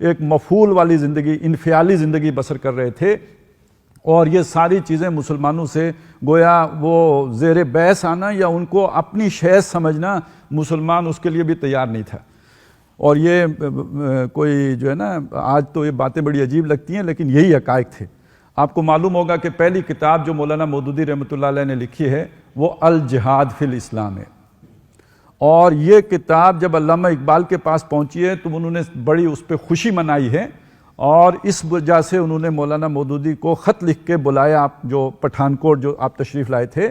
ایک مفعول والی زندگی، انفعالی زندگی بسر کر رہے تھے، اور یہ ساری چیزیں مسلمانوں سے گویا وہ زیر بحث آنا یا ان کو اپنی شے سمجھنا، مسلمان اس کے لیے بھی تیار نہیں تھا۔ اور یہ کوئی جو ہے نا، آج تو یہ باتیں بڑی عجیب لگتی ہیں لیکن یہی حقائق تھے۔ آپ کو معلوم ہوگا کہ پہلی کتاب جو مولانا مودودی رحمۃ اللہ علیہ نے لکھی ہے وہ الجہاد فی الاسلام ہے، اور یہ کتاب جب علامہ اقبال کے پاس پہنچی ہے تو انہوں نے بڑی اس پہ خوشی منائی ہے، اور اس وجہ سے انہوں نے مولانا مودودی کو خط لکھ کے بلایا، آپ جو پٹھان کوٹ جو آپ تشریف لائے تھے،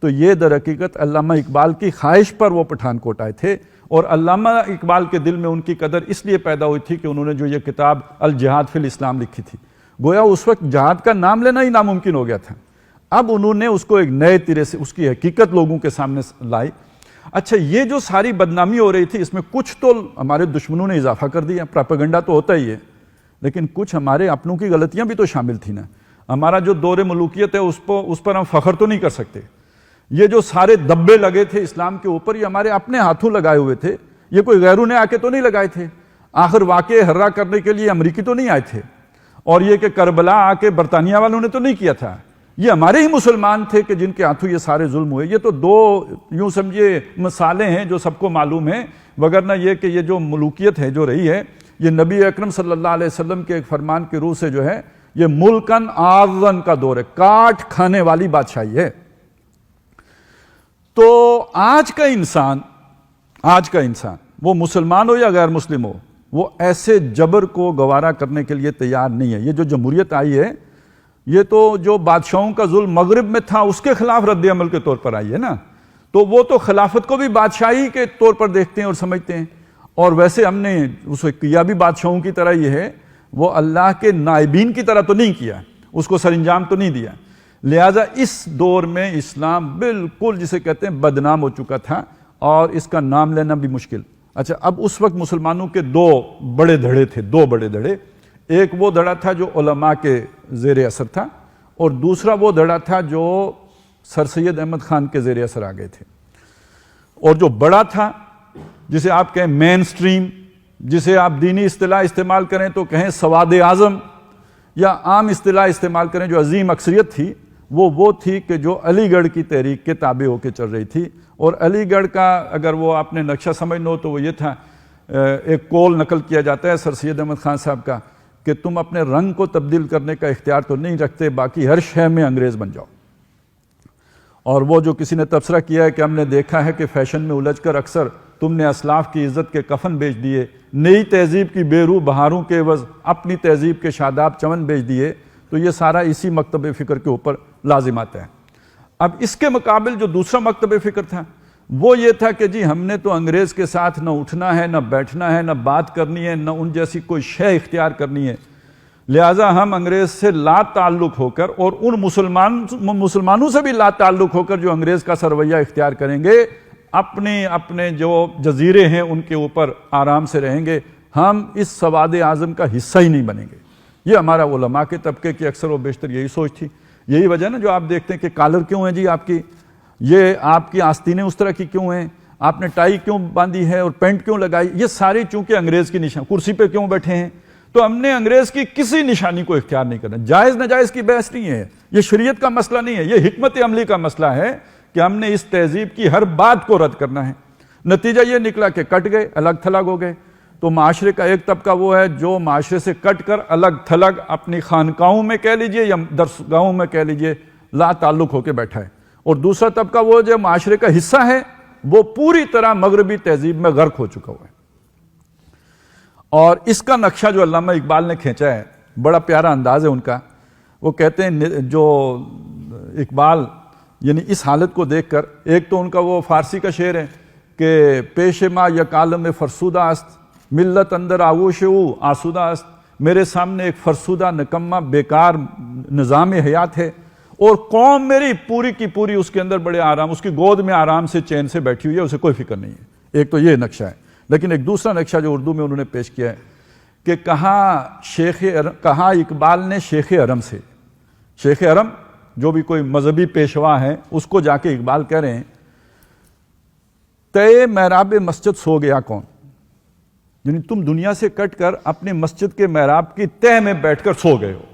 تو یہ در حقیقت علامہ اقبال کی خواہش پر وہ پٹھان کوٹ آئے تھے، اور علامہ اقبال کے دل میں ان کی قدر اس لیے پیدا ہوئی تھی کہ انہوں نے جو یہ کتاب الجہاد فی الاسلام لکھی تھی۔ گویا اس وقت جہاد کا نام لینا ہی ناممکن ہو گیا تھا، اب انہوں نے اس کو ایک نئے طرح سے اس کی حقیقت لوگوں کے سامنے لائی۔ اچھا، یہ جو ساری بدنامی ہو رہی تھی اس میں کچھ تو ہمارے دشمنوں نے اضافہ کر دیا، پراپیگنڈا تو ہوتا ہی ہے، لیکن کچھ ہمارے اپنوں کی غلطیاں بھی تو شامل تھیں نا۔ ہمارا جو دور ملوکیت ہے اس پر ہم فخر تو نہیں کر سکتے۔ یہ جو سارے دبے لگے تھے اسلام کے اوپر، یہ ہمارے اپنے ہاتھوں لگائے ہوئے تھے، یہ کوئی غیروں نے آ کے تو نہیں لگائے تھے۔ آخر واقعہ ہررا کرنے کے لیے امریکی تو نہیں آئے تھے، اور یہ کہ کربلا آ کے برطانیہ والوں نے تو نہیں کیا تھا، یہ ہمارے ہی مسلمان تھے کہ جن کے ہاتھوں یہ سارے ظلم ہوئے۔ یہ تو دو یوں سمجھے مثالیں ہیں جو سب کو معلوم ہیں، وگرنہ یہ کہ یہ جو ملوکیت ہے جو رہی ہے، یہ نبی اکرم صلی اللہ علیہ وسلم کے ایک فرمان کی روح سے جو ہے یہ ملکن آذن کا دور ہے، کاٹ کھانے والی بادشاہی ہے۔ تو آج کا انسان وہ مسلمان ہو یا غیر مسلم ہو، وہ ایسے جبر کو گوارا کرنے کے لیے تیار نہیں ہے۔ یہ جو جمہوریت آئی ہے، یہ تو جو بادشاہوں کا ظلم مغرب میں تھا اس کے خلاف رد عمل کے طور پر آئی ہے نا، تو وہ تو خلافت کو بھی بادشاہی کے طور پر دیکھتے ہیں اور سمجھتے ہیں، اور ویسے ہم نے اسے کیا بھی بادشاہوں کی طرح ہی ہے، وہ اللہ کے نائبین کی طرح تو نہیں کیا، اس کو سر انجام تو نہیں دیا۔ لہٰذا اس دور میں اسلام بالکل جسے کہتے ہیں بدنام ہو چکا تھا، اور اس کا نام لینا بھی مشکل۔ اچھا، اب اس وقت مسلمانوں کے دو بڑے دھڑے، ایک وہ دھڑا تھا جو علماء کے زیر اثر تھا، اور دوسرا وہ دھڑا تھا جو سر سید احمد خان کے زیر اثر آ گئے تھے۔ اور جو بڑا تھا، جسے آپ کہیں مین سٹریم، جسے آپ دینی اصطلاح استعمال کریں تو کہیں سواد اعظم، یا عام اصطلاح استعمال کریں جو عظیم اکثریت تھی، وہ تھی کہ جو علی گڑھ کی تحریک کے تابع ہو کے چل رہی تھی۔ اور علی گڑھ کا اگر وہ آپ نے نقشہ سمجھنا ہو تو وہ یہ تھا، ایک قول نقل کیا جاتا ہے سر سید احمد خان صاحب کا کہ تم اپنے رنگ کو تبدیل کرنے کا اختیار تو نہیں رکھتے، باقی ہر شے میں انگریز بن جاؤ۔ اور وہ جو کسی نے تبصرہ کیا ہے کہ ہم نے دیکھا ہے کہ فیشن میں الجھ کر اکثر تم نے اسلاف کی عزت کے کفن بیچ دیے، نئی تہذیب کی بے روح بہاروں کے عوض اپنی تہذیب کے شاداب چمن بیچ دیے، تو یہ سارا اسی مکتب فکر کے اوپر لازم آتا ہے۔ اب اس کے مقابل جو دوسرا مکتب فکر تھا وہ یہ تھا کہ جی ہم نے تو انگریز کے ساتھ نہ اٹھنا ہے، نہ بیٹھنا ہے، نہ بات کرنی ہے، نہ ان جیسی کوئی شے اختیار کرنی ہے، لہٰذا ہم انگریز سے لا تعلق ہو کر اور ان مسلمانوں سے بھی لا تعلق ہو کر جو انگریز کا سرویہ اختیار کریں گے، اپنے جو جزیرے ہیں ان کے اوپر آرام سے رہیں گے، ہم اس سواد اعظم کا حصہ ہی نہیں بنیں گے۔ یہ ہمارا علماء کے طبقے کی اکثر و بیشتر یہی سوچ تھی۔ یہی وجہ نا جو آپ دیکھتے ہیں کہ کالر کیوں ہیں جی آپ کی، یہ آپ کی آستینیں اس طرح کی کیوں ہیں، آپ نے ٹائی کیوں باندھی ہے اور پینٹ کیوں لگائی، یہ ساری چونکہ انگریز کی نشان، کرسی پہ کیوں بیٹھے ہیں، تو ہم نے انگریز کی کسی نشانی کو اختیار نہیں کرنا۔ جائز ناجائز کی بحث نہیں ہے، یہ شریعت کا مسئلہ نہیں ہے، یہ حکمت عملی کا مسئلہ ہے کہ ہم نے اس تہذیب کی ہر بات کو رد کرنا ہے۔ نتیجہ یہ نکلا کہ کٹ گئے، الگ تھلگ ہو گئے۔ تو معاشرے کا ایک طبقہ وہ ہے جو معاشرے سے کٹ کر الگ تھلگ اپنی خانقاہوں میں کہہ لیجئے یا درسگاہوں میں کہہ لیجئے لا تعلق ہو کے بیٹھا ہے، اور دوسرا طبقہ وہ جو معاشرے کا حصہ ہے، وہ پوری طرح مغربی تہذیب میں غرق ہو چکا ہوا ہے۔ اور اس کا نقشہ جو علامہ اقبال نے کھینچا ہے، بڑا پیارا انداز ہے ان کا۔ وہ کہتے ہیں جو اقبال یعنی اس حالت کو دیکھ کر، ایک تو ان کا وہ فارسی کا شعر ہے کہ پیش ما یک عالم فرسودہ است، ملت اندر آغوش او آسودہ است، میرے سامنے ایک فرسودہ نکمہ بیکار نظام حیات ہے، اور قوم میری پوری کی پوری اس کے اندر بڑے آرام، اس کی گود میں آرام سے چین سے بیٹھی ہوئی ہے، اسے کوئی فکر نہیں ہے۔ ایک تو یہ نقشہ ہے، لیکن ایک دوسرا نقشہ جو اردو میں انہوں نے پیش کیا ہے کہ کہا اقبال نے شیخ حرم سے، شیخ حرم جو بھی کوئی مذہبی پیشوا ہے اس کو جا کے اقبال کہہ رہے ہیں، تے محراب مسجد سو گیا کون، یعنی تم دنیا سے کٹ کر اپنے مسجد کے محراب کی تہ میں بیٹھ کر سو گئے ہو،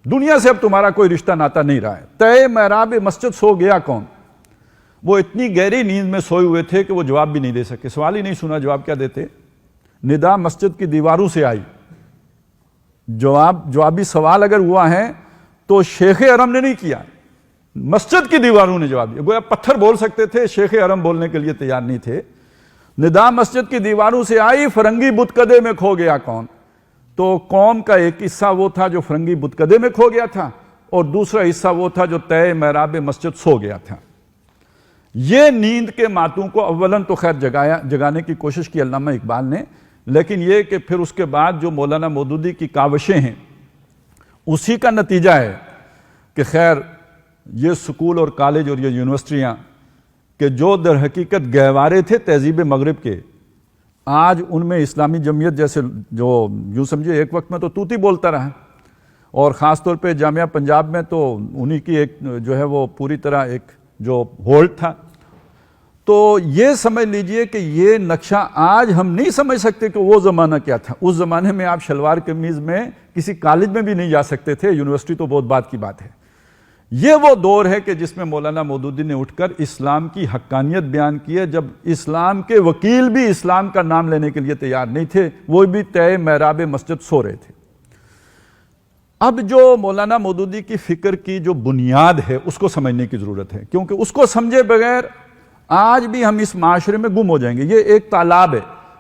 دنیا سے اب تمہارا کوئی رشتہ ناتا نہیں رہا ہے۔ تہ محراب مسجد سو گیا کون؟ وہ اتنی گہری نیند میں سوئے ہوئے تھے کہ وہ جواب بھی نہیں دے سکے، سوال ہی نہیں سنا، جواب کیا دیتے؟ ندا مسجد کی دیواروں سے آئی، جوابی سوال اگر ہوا ہے تو شیخ حرم نے نہیں کیا، مسجد کی دیواروں نے جواب دیا۔ گویا پتھر بول سکتے تھے، شیخ حرم بولنے کے لیے تیار نہیں تھے۔ ندا مسجد کی دیواروں سے آئی، فرنگی بت کدے میں کھو گیا کون؟ تو قوم کا ایک حصہ وہ تھا جو فرنگی بت کدے میں کھو گیا تھا، اور دوسرا حصہ وہ تھا جو تہ محراب مسجد سو گیا تھا۔ یہ نیند کے ماتوں کو اولاً تو خیر جگانے کی کوشش کی علامہ اقبال نے، لیکن یہ کہ پھر اس کے بعد جو مولانا مودودی کی کاوشیں ہیں اسی کا نتیجہ ہے کہ خیر یہ سکول اور کالج اور یہ یونیورسٹیاں کہ جو در حقیقت گہوارے تھے تہذیب مغرب کے، آج ان میں اسلامی جمعیت جیسے جو یوں سمجھے ایک وقت میں تو توتی بولتا رہا، اور خاص طور پہ جامعہ پنجاب میں تو انہی کی ایک جو ہے وہ پوری طرح ایک جو ہولڈ تھا۔ تو یہ سمجھ لیجئے کہ یہ نقشہ آج ہم نہیں سمجھ سکتے کہ وہ زمانہ کیا تھا۔ اس زمانے میں آپ شلوار قمیض میں کسی کالج میں بھی نہیں جا سکتے تھے، یونیورسٹی تو بہت بات کی بات ہے۔ یہ وہ دور ہے کہ جس میں مولانا مودودی نے اٹھ کر اسلام کی حقانیت بیان کی ہے، جب اسلام کے وکیل بھی اسلام کا نام لینے کے لیے تیار نہیں تھے، وہ بھی تہ محراب مسجد سو رہے تھے۔ اب جو مولانا مودودی کی فکر کی جو بنیاد ہے اس کو سمجھنے کی ضرورت ہے، کیونکہ اس کو سمجھے بغیر آج بھی ہم اس معاشرے میں گم ہو جائیں گے۔ یہ ایک تالاب ہے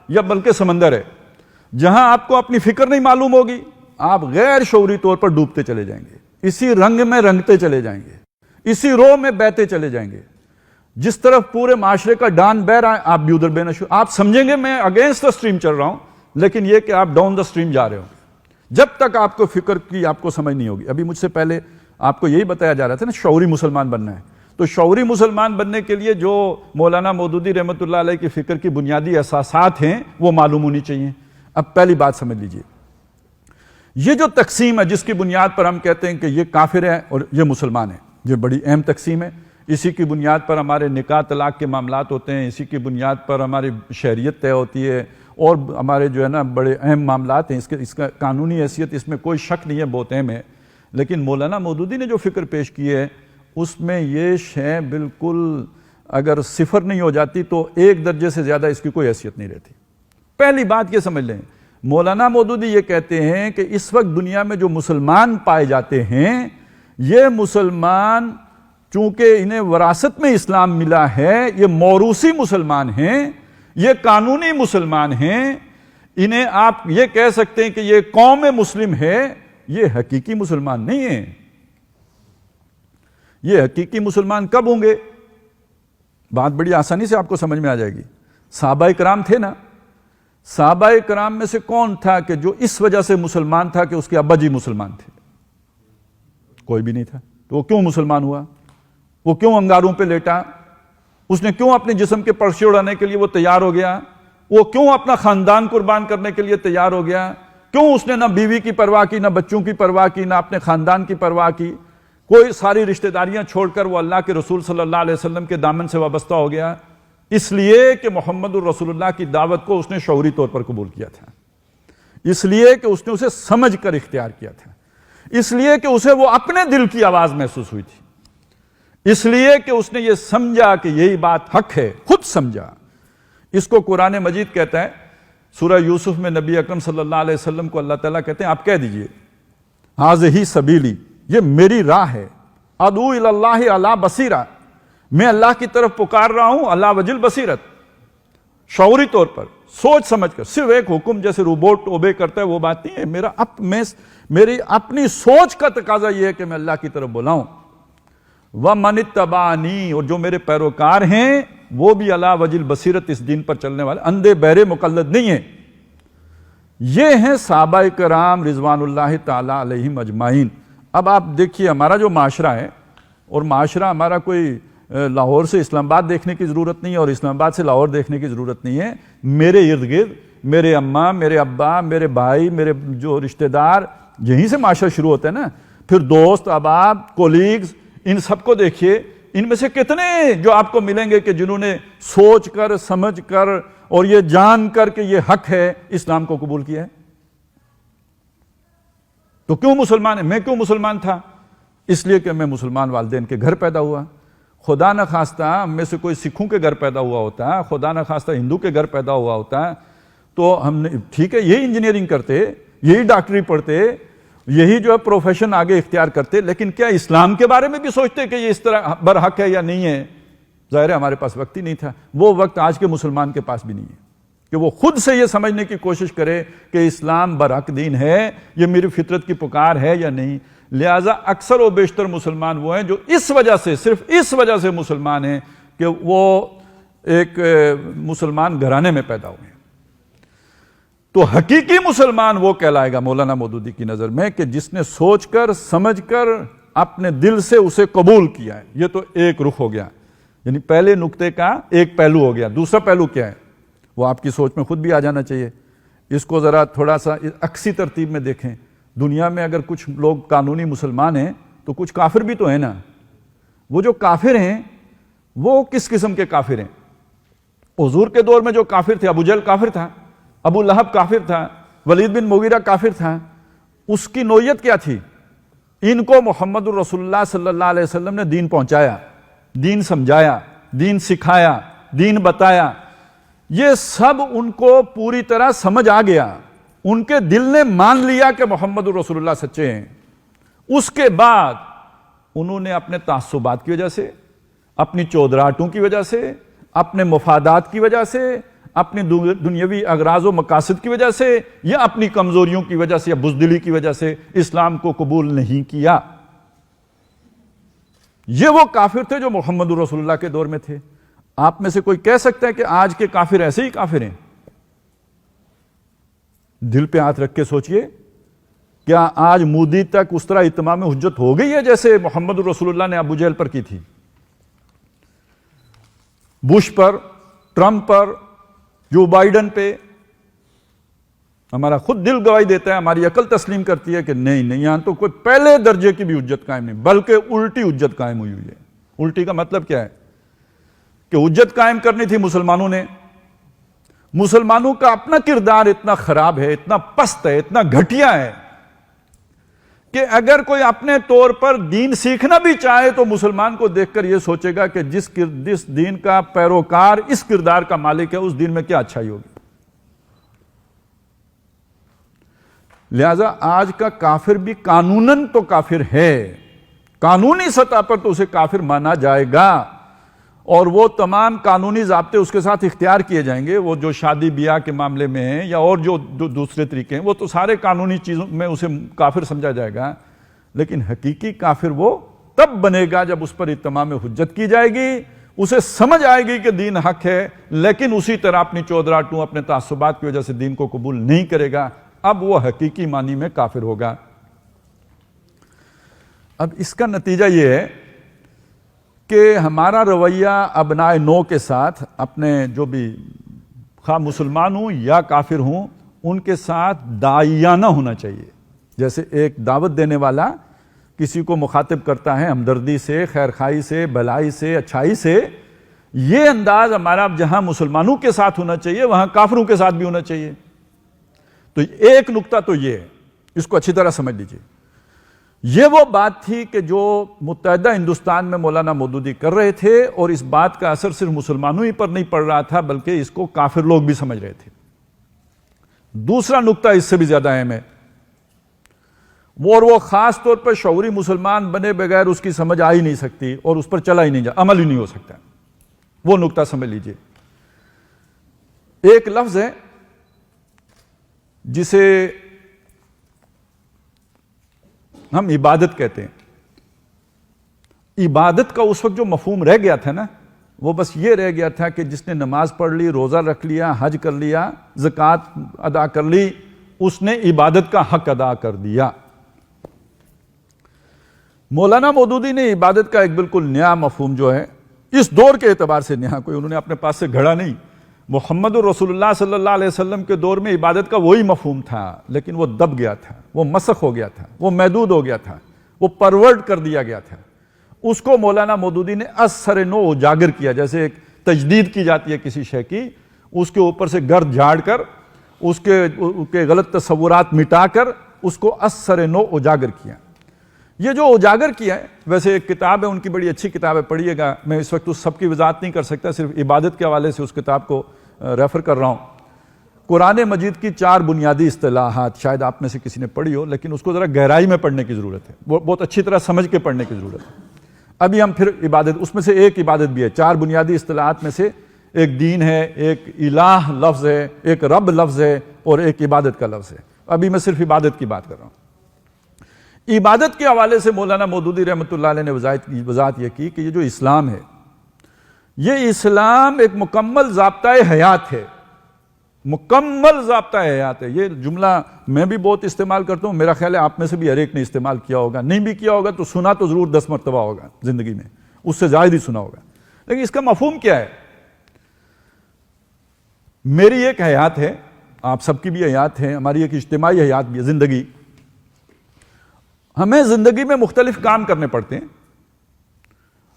یا بلکہ سمندر ہے، جہاں آپ کو اپنی فکر نہیں معلوم ہوگی، آپ غیر شعوری طور پر ڈوبتے چلے جائیں گے، اسی رنگ میں رنگتے چلے جائیں گے، اسی رو میں بہتے چلے جائیں گے۔ جس طرف پورے معاشرے کا ڈان بہ رہا ہے آپ بھی ادھر بہنا شروع، آپ سمجھیں گے میں اگینسٹ دا سٹریم چل رہا ہوں، لیکن یہ کہ آپ ڈاؤن دا سٹریم جا رہے ہو۔ جب تک آپ کو فکر کی آپ کو سمجھ نہیں ہوگی۔ ابھی مجھ سے پہلے آپ کو یہی بتایا جا رہا تھا نا شعوری مسلمان بننا ہے، تو شعوری مسلمان بننے کے لیے جو مولانا مودودی رحمۃ اللہ علیہ کی فکر کی بنیادی اساسات ہیں وہ معلوم ہونی چاہیے۔ اب پہلی بات سمجھ لیجئے، یہ جو تقسیم ہے جس کی بنیاد پر ہم کہتے ہیں کہ یہ کافر ہے اور یہ مسلمان ہے، یہ بڑی اہم تقسیم ہے۔ اسی کی بنیاد پر ہمارے نکاح طلاق کے معاملات ہوتے ہیں، اسی کی بنیاد پر ہماری شہریت طے ہوتی ہے، اور ہمارے جو ہے نا بڑے اہم معاملات ہیں۔ اس کا قانونی حیثیت اس میں کوئی شک نہیں ہے، بہت اہم ہے۔ لیکن مولانا مودودی نے جو فکر پیش کی ہے اس میں یہ شے بالکل اگر صفر نہیں ہو جاتی تو ایک درجے سے زیادہ اس کی کوئی حیثیت نہیں رہتی۔ پہلی بات یہ سمجھ لیں، مولانا مودودی یہ کہتے ہیں کہ اس وقت دنیا میں جو مسلمان پائے جاتے ہیں، یہ مسلمان چونکہ انہیں وراثت میں اسلام ملا ہے، یہ موروثی مسلمان ہیں، یہ قانونی مسلمان ہیں، انہیں آپ یہ کہہ سکتے ہیں کہ یہ قوم مسلم ہے، یہ حقیقی مسلمان نہیں ہیں۔ یہ حقیقی مسلمان کب ہوں گے؟ بات بڑی آسانی سے آپ کو سمجھ میں آ جائے گی۔ صحابہ کرام تھے نا، صحابہ کرام میں سے کون تھا کہ جو اس وجہ سے مسلمان تھا کہ اس کے ابا جی مسلمان تھے؟ کوئی بھی نہیں تھا۔ تو وہ کیوں مسلمان ہوا؟ وہ کیوں انگاروں پہ لیٹا؟ اس نے کیوں اپنے جسم کے پرچے اڑانے کے لیے وہ تیار ہو گیا؟ وہ کیوں اپنا خاندان قربان کرنے کے لیے تیار ہو گیا؟ کیوں اس نے نہ بیوی کی پرواہ کی، نہ بچوں کی پرواہ کی، نہ اپنے خاندان کی پرواہ کی؟ کوئی ساری رشتہ داریاں چھوڑ کر وہ اللہ کے رسول صلی اللہ علیہ وسلم کے دامن سے وابستہ ہو گیا، اس لیے کہ محمد الرسول اللہ کی دعوت کو اس نے شعوری طور پر قبول کیا تھا، اس لیے کہ اس نے اسے سمجھ کر اختیار کیا تھا، اس لیے کہ اسے وہ اپنے دل کی آواز محسوس ہوئی تھی، اس لیے کہ اس نے یہ سمجھا کہ یہی بات حق ہے، خود سمجھا۔ اس کو قرآن مجید کہتا ہے، سورہ یوسف میں نبی اکرم صلی اللہ علیہ وسلم کو اللہ تعالیٰ کہتے ہیں آپ کہہ دیجئے ھذہ سبیلی، یہ میری راہ ہے، ادعو الی اللہ علی بصیرہ، میں اللہ کی طرف پکار رہا ہوں علی وجہ البصیرت، شعوری طور پر سوچ سمجھ کر، صرف ایک حکم جیسے روبوٹ اوبے کرتا ہے وہ بات نہیں ہے، میری اپنی سوچ کا تقاضا یہ ہے کہ میں اللہ کی طرف بلاؤں۔ وَمَنِ اتَّبَعَنِی، اور جو میرے پیروکار ہیں وہ بھی علی وجہ البصیرت، اس دین پر چلنے والے، اندھے بہرے مقلد نہیں ہیں۔ یہ ہیں صحابہ کرام رضوان اللہ تعالی علیہم اجمعین۔ اب آپ دیکھیے ہمارا جو معاشرہ ہے، اور معاشرہ ہمارا کوئی لاہور سے اسلام آباد دیکھنے کی ضرورت نہیں ہے اور اسلام آباد سے لاہور دیکھنے کی ضرورت نہیں ہے، میرے ارد گرد میرے اماں، میرے ابا، میرے بھائی، میرے جو رشتہ دار، یہیں سے معاشرہ شروع ہوتا ہے نا، پھر دوست احباب کولیگز، ان سب کو دیکھیے، ان میں سے کتنے جو آپ کو ملیں گے کہ جنہوں نے سوچ کر سمجھ کر اور یہ جان کر کہ یہ حق ہے اسلام کو قبول کیا ہے؟ تو کیوں مسلمان ہے؟ میں کیوں مسلمان تھا؟ اس لیے کہ میں مسلمان والدین کے گھر پیدا ہوا. خدا نہ خواستہ ہم میں سے کوئی سکھوں کے گھر پیدا ہوا ہوتا، خدا نہ خواستہ ہندو کے گھر پیدا ہوا ہوتا تو ہم نے ٹھیک ہے یہی انجینئرنگ کرتے، یہی ڈاکٹری پڑھتے، یہی جو ہے پروفیشن آگے اختیار کرتے، لیکن کیا اسلام کے بارے میں بھی سوچتے کہ یہ اس طرح برحق ہے یا نہیں ہے؟ ظاہر ہے ہمارے پاس وقت ہی نہیں تھا. وہ وقت آج کے مسلمان کے پاس بھی نہیں ہے کہ وہ خود سے یہ سمجھنے کی کوشش کرے کہ اسلام برحق دین ہے، یہ میری فطرت کی پکار ہے یا نہیں. لہٰذا اکثر و بیشتر مسلمان وہ ہیں جو اس وجہ سے، صرف اس وجہ سے مسلمان ہیں کہ وہ ایک مسلمان گھرانے میں پیدا ہوئے ہیں. تو حقیقی مسلمان وہ کہلائے گا مولانا مودودی کی نظر میں کہ جس نے سوچ کر سمجھ کر اپنے دل سے اسے قبول کیا ہے. یہ تو ایک رخ ہو گیا، یعنی پہلے نقطے کا ایک پہلو ہو گیا. دوسرا پہلو کیا ہے وہ آپ کی سوچ میں خود بھی آ جانا چاہیے. اس کو ذرا تھوڑا سا عکسی ترتیب میں دیکھیں. دنیا میں اگر کچھ لوگ قانونی مسلمان ہیں تو کچھ کافر بھی تو ہیں نا. وہ جو کافر ہیں وہ کس قسم کے کافر ہیں؟ حضور کے دور میں جو کافر تھے، ابو جہل کافر تھا، ابو لہب کافر تھا، ولید بن مغیرہ کافر تھا. اس کی نوعیت کیا تھی؟ ان کو محمد الرسول اللہ صلی اللہ علیہ وسلم نے دین پہنچایا، دین سمجھایا، دین سکھایا، دین بتایا. یہ سب ان کو پوری طرح سمجھ آ گیا. ان کے دل نے مان لیا کہ محمد الرسول اللہ سچے ہیں. اس کے بعد انہوں نے اپنے تعصبات کی وجہ سے، اپنی چودراہٹوں کی وجہ سے، اپنے مفادات کی وجہ سے، اپنی دنیاوی اغراض و مقاصد کی وجہ سے، یا اپنی کمزوریوں کی وجہ سے یا بزدلی کی وجہ سے اسلام کو قبول نہیں کیا. یہ وہ کافر تھے جو محمد الرسول اللہ کے دور میں تھے. آپ میں سے کوئی کہہ سکتا ہے کہ آج کے کافر ایسے ہی کافر ہیں؟ دل پہ ہاتھ رکھ کے سوچئے، کیا آج مودی تک اس طرح اتمام حجت ہو گئی ہے جیسے محمد الرسول اللہ نے ابو جہل پر کی تھی؟ بش پر، ٹرمپ پر، جو بائیڈن پہ؟ ہمارا خود دل گواہی دیتا ہے، ہماری عقل تسلیم کرتی ہے کہ نہیں یہاں تو کوئی پہلے درجے کی بھی حجت قائم نہیں، بلکہ الٹی حجت قائم ہوئی ہے. الٹی کا مطلب کیا ہے؟ کہ حجت قائم کرنی تھی مسلمانوں نے. مسلمانوں کا اپنا کردار اتنا خراب ہے، اتنا پست ہے، اتنا گھٹیا ہے کہ اگر کوئی اپنے طور پر دین سیکھنا بھی چاہے تو مسلمان کو دیکھ کر یہ سوچے گا کہ جس دین کا پیروکار اس کردار کا مالک ہے اس دین میں کیا اچھائی ہوگی. لہذا آج کا کافر بھی قانوناً تو کافر ہے، قانونی سطح پر تو اسے کافر مانا جائے گا، اور وہ تمام قانونی ضابطے اس کے ساتھ اختیار کیے جائیں گے. وہ جو شادی بیاہ کے معاملے میں ہیں یا اور جو دوسرے طریقے ہیں وہ تو سارے قانونی چیزوں میں اسے کافر سمجھا جائے گا. لیکن حقیقی کافر وہ تب بنے گا جب اس پر اتمام حجت کی جائے گی، اسے سمجھ آئے گی کہ دین حق ہے، لیکن اسی طرح اپنی چودراہٹوں، اپنے تعصبات کی وجہ سے دین کو قبول نہیں کرے گا. اب وہ حقیقی معنی میں کافر ہوگا. اب اس کا نتیجہ یہ ہے کہ ہمارا رویہ ابنائے نو کے ساتھ، اپنے جو بھی خواہ مسلمان ہوں یا کافر ہوں ان کے ساتھ داعیانہ ہونا چاہیے. جیسے ایک دعوت دینے والا کسی کو مخاطب کرتا ہے ہمدردی سے، خیرخواہی سے، بھلائی سے، اچھائی سے، یہ انداز ہمارا جہاں مسلمانوں کے ساتھ ہونا چاہیے وہاں کافروں کے ساتھ بھی ہونا چاہیے. تو ایک نقطہ تو یہ ہے، اس کو اچھی طرح سمجھ لیجیے. یہ وہ بات تھی کہ جو متحدہ ہندوستان میں مولانا مودودی کر رہے تھے، اور اس بات کا اثر صرف مسلمانوں ہی پر نہیں پڑ رہا تھا بلکہ اس کو کافر لوگ بھی سمجھ رہے تھے. دوسرا نقطہ اس سے بھی زیادہ اہم ہے، وہ خاص طور پر شعوری مسلمان بنے بغیر اس کی سمجھ آ ہی نہیں سکتی اور اس پر چلا ہی نہیں عمل ہی نہیں ہو سکتا. وہ نقطہ سمجھ لیجیے. ایک لفظ ہے جسے ہم عبادت کہتے ہیں. عبادت کا اس وقت جو مفہوم رہ گیا تھا نا، وہ بس یہ رہ گیا تھا کہ جس نے نماز پڑھ لی، روزہ رکھ لیا، حج کر لیا، زکوٰۃ ادا کر لی، اس نے عبادت کا حق ادا کر دیا. مولانا مودودی نے عبادت کا ایک بالکل نیا مفہوم جو ہے اس دور کے اعتبار سے نیا، کوئی انہوں نے اپنے پاس سے گھڑا نہیں. محمد الرسول اللہ صلی اللہ علیہ وسلم کے دور میں عبادت کا وہی مفہوم تھا، لیکن وہ دب گیا تھا، وہ مسخ ہو گیا تھا، وہ محدود ہو گیا تھا، وہ پرورٹ کر دیا گیا تھا. اس کو مولانا مودودی نے از سر نو اجاگر کیا. جیسے ایک تجدید کی جاتی ہے کسی شے کی، اس کے اوپر سے گرد جھاڑ کر اس کے غلط تصورات مٹا کر اس کو اثر نو اجاگر کیا۔ یہ جو اجاگر کیا ہے، ویسے ایک کتاب ہے ان کی، بڑی اچھی کتاب ہے، پڑھیے گا، میں اس وقت اس سب کی وضاحت نہیں کر سکتا، صرف عبادت کے حوالے سے اس کتاب کو ریفر کر رہا ہوں۔ قرآن مجید کی 4 بنیادی اصطلاحات، شاید آپ میں سے کسی نے پڑھی ہو، لیکن اس کو ذرا گہرائی میں پڑھنے کی ضرورت ہے، بہت اچھی طرح سمجھ کے پڑھنے کی ضرورت ہے۔ ابھی ہم پھر عبادت، اس میں سے ایک عبادت بھی ہے، 4 بنیادی اصطلاحات میں سے ایک دین ہے، ایک الہ لفظ ہے، ایک رب لفظ ہے، اور ایک عبادت کا لفظ ہے۔ ابھی میں صرف عبادت کی بات کر رہا ہوں۔ عبادت کے حوالے سے مولانا مودودی رحمۃ اللہ علیہ نے وضاحت یہ کی کہ یہ جو اسلام ہے، یہ اسلام ایک مکمل ضابطۂ حیات ہے، مکمل ضابطہ حیات ہے۔ یہ جملہ میں بھی بہت استعمال کرتا ہوں، میرا خیال ہے آپ میں سے بھی ہر ایک نے استعمال کیا ہوگا، نہیں بھی کیا ہوگا تو سنا تو ضرور 10 مرتبہ ہوگا زندگی میں، اس سے زائد ہی سنا ہوگا۔ لیکن اس کا مفہوم کیا ہے؟ میری ایک حیات ہے، آپ سب کی بھی حیات ہے، ہماری ایک اجتماعی حیات بھی ہے، زندگی۔ ہمیں زندگی میں مختلف کام کرنے پڑتے ہیں۔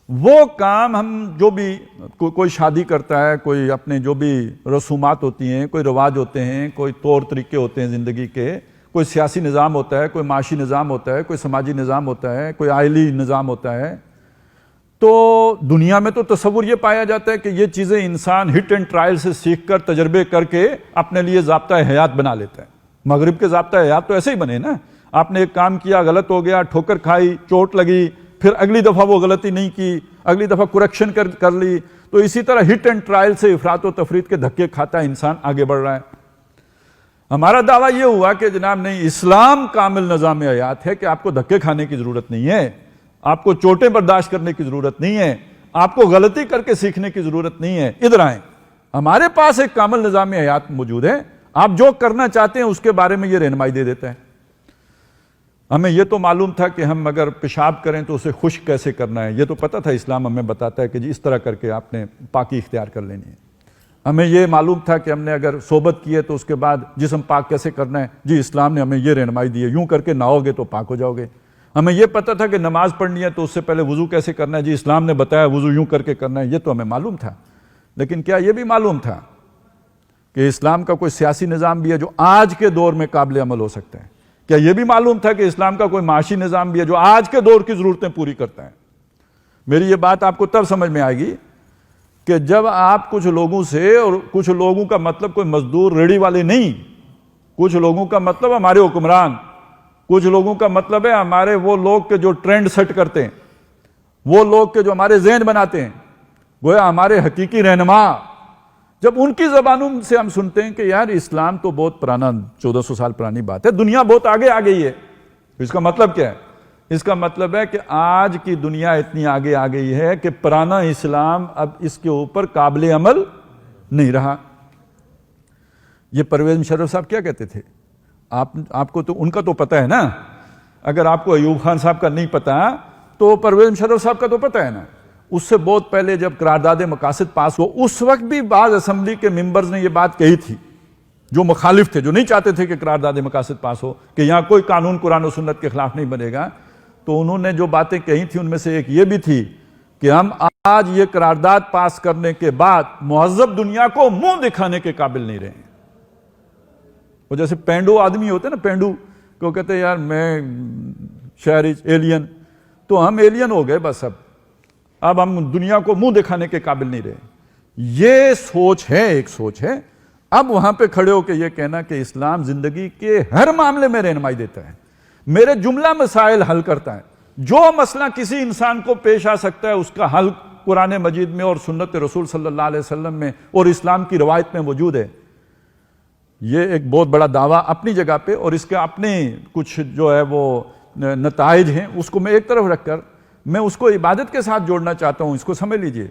وہ کام ہم جو بھی، کوئی شادی کرتا ہے، کوئی اپنے جو بھی رسومات ہوتی ہیں، کوئی رواج ہوتے ہیں، کوئی طور طریقے ہوتے ہیں زندگی کے، کوئی سیاسی نظام ہوتا ہے، کوئی معاشی نظام ہوتا ہے، کوئی سماجی نظام ہوتا ہے، کوئی آئلی نظام ہوتا ہے۔ تو دنیا میں تو تصور یہ پایا جاتا ہے کہ یہ چیزیں انسان ہٹ اینڈ ٹرائل سے سیکھ کر، تجربے کر کے اپنے لیے ضابطۂ حیات بنا لیتا ہے۔ مغرب کے ضابطۂ حیات تو ایسے ہی بنے نا، آپ نے ایک کام کیا، غلط ہو گیا، ٹھوکر کھائی، چوٹ لگی، پھر اگلی دفعہ وہ غلطی نہیں کی، اگلی دفعہ کریکشن کر لی، تو اسی طرح ہٹ اینڈ ٹرائل سے افراط و تفرید کے دھکے کھاتا انسان آگے بڑھ رہا ہے۔ ہمارا دعویٰ یہ ہوا کہ جناب نہیں، اسلام کامل نظام حیات ہے کہ آپ کو دھکے کھانے کی ضرورت نہیں ہے، آپ کو چوٹیں برداشت کرنے کی ضرورت نہیں ہے، آپ کو غلطی کر کے سیکھنے کی ضرورت نہیں ہے۔ ادھر آئیں، ہمارے پاس ایک کامل نظام حیات موجود ہے، آپ جو کرنا چاہتے ہیں اس کے بارے میں یہ رہنمائی دے دیتا ہے۔ ہمیں یہ تو معلوم تھا کہ ہم اگر پیشاب کریں تو اسے خشک کیسے کرنا ہے، یہ تو پتہ تھا، اسلام ہمیں بتاتا ہے کہ جی اس طرح کر کے آپ نے پاکی اختیار کر لینی ہے۔ ہمیں یہ معلوم تھا کہ ہم نے اگر صحبت کی ہے تو اس کے بعد جسم پاک کیسے کرنا ہے، جی اسلام نے ہمیں یہ رہنمائی دی ہے، یوں کر کے نہاؤ گے تو پاک ہو جاؤ گے۔ ہمیں یہ پتہ تھا کہ نماز پڑھنی ہے تو اس سے پہلے وضو کیسے کرنا ہے، جی اسلام نے بتایا وضو یوں کر کے کرنا ہے، یہ تو ہمیں معلوم تھا۔ لیکن کیا یہ بھی معلوم تھا کہ اسلام کا کوئی سیاسی نظام بھی ہے جو آج کے دور میں قابل عمل ہو سکتا ہے؟ کیا یہ بھی معلوم تھا کہ اسلام کا کوئی معاشی نظام بھی ہے جو آج کے دور کی ضرورتیں پوری کرتا ہے؟ میری یہ بات آپ کو تب سمجھ میں آئے گی کہ جب آپ کچھ لوگوں سے، اور کچھ لوگوں کا مطلب کوئی مزدور ریڑھی والے نہیں، کچھ لوگوں کا مطلب ہمارے حکمران، کچھ لوگوں کا مطلب ہے ہمارے وہ لوگ کے جو ٹرینڈ سیٹ کرتے ہیں، وہ لوگ کے جو ہمارے ذہن بناتے ہیں، گویا ہمارے حقیقی رہنما، جب ان کی زبانوں سے ہم سنتے ہیں کہ یار اسلام تو بہت پرانا، 1400 سال پرانی بات ہے، دنیا بہت آگے آ گئی ہے، اس کا مطلب کیا ہے؟ اس کا مطلب ہے کہ آج کی دنیا اتنی آگے آ گئی ہے کہ پرانا اسلام اب اس کے اوپر قابل عمل نہیں رہا۔ یہ پرویز مشرف صاحب کیا کہتے تھے؟ آپ کو تو ان کا تو پتہ ہے نا، اگر آپ کو ایوب خان صاحب کا نہیں پتا تو پرویز مشرف صاحب کا تو پتہ ہے نا۔ اس سے بہت پہلے جب قرارداد مقاصد پاس ہو، اس وقت بھی بعض اسمبلی کے ممبرز نے یہ بات کہی تھی، جو مخالف تھے، جو نہیں چاہتے تھے کہ قرارداد مقاصد پاس ہو، کہ یہاں کوئی قانون قرآن و سنت کے خلاف نہیں بنے گا۔ تو انہوں نے جو باتیں کہی تھیں ان میں سے ایک یہ بھی تھی کہ ہم آج یہ قرارداد پاس کرنے کے بعد مہذب دنیا کو منہ دکھانے کے قابل نہیں رہے۔ وہ جیسے پینڈو آدمی ہوتے ہیں نا، پینڈو کو کہتے ہیں یار میں شہری ایلین، تو ہم ایلین ہو گئے بس، اب ہم دنیا کو منہ دکھانے کے قابل نہیں رہے۔ یہ سوچ ہے، ایک سوچ ہے۔ اب وہاں پہ کھڑے ہو کے یہ کہنا کہ اسلام زندگی کے ہر معاملے میں رہنمائی دیتا ہے، میرے جملہ مسائل حل کرتا ہے، جو مسئلہ کسی انسان کو پیش آ سکتا ہے اس کا حل قرآن مجید میں اور سنت رسول صلی اللہ علیہ وسلم میں اور اسلام کی روایت میں موجود ہے۔ یہ ایک بہت بڑا دعویٰ اپنی جگہ پہ، اور اس کے اپنے کچھ جو ہے وہ نتائج ہیں، اس کو میں ایک طرف رکھ کر میں اس کو عبادت کے ساتھ جوڑنا چاہتا ہوں۔ اس کو سمجھ لیجئے،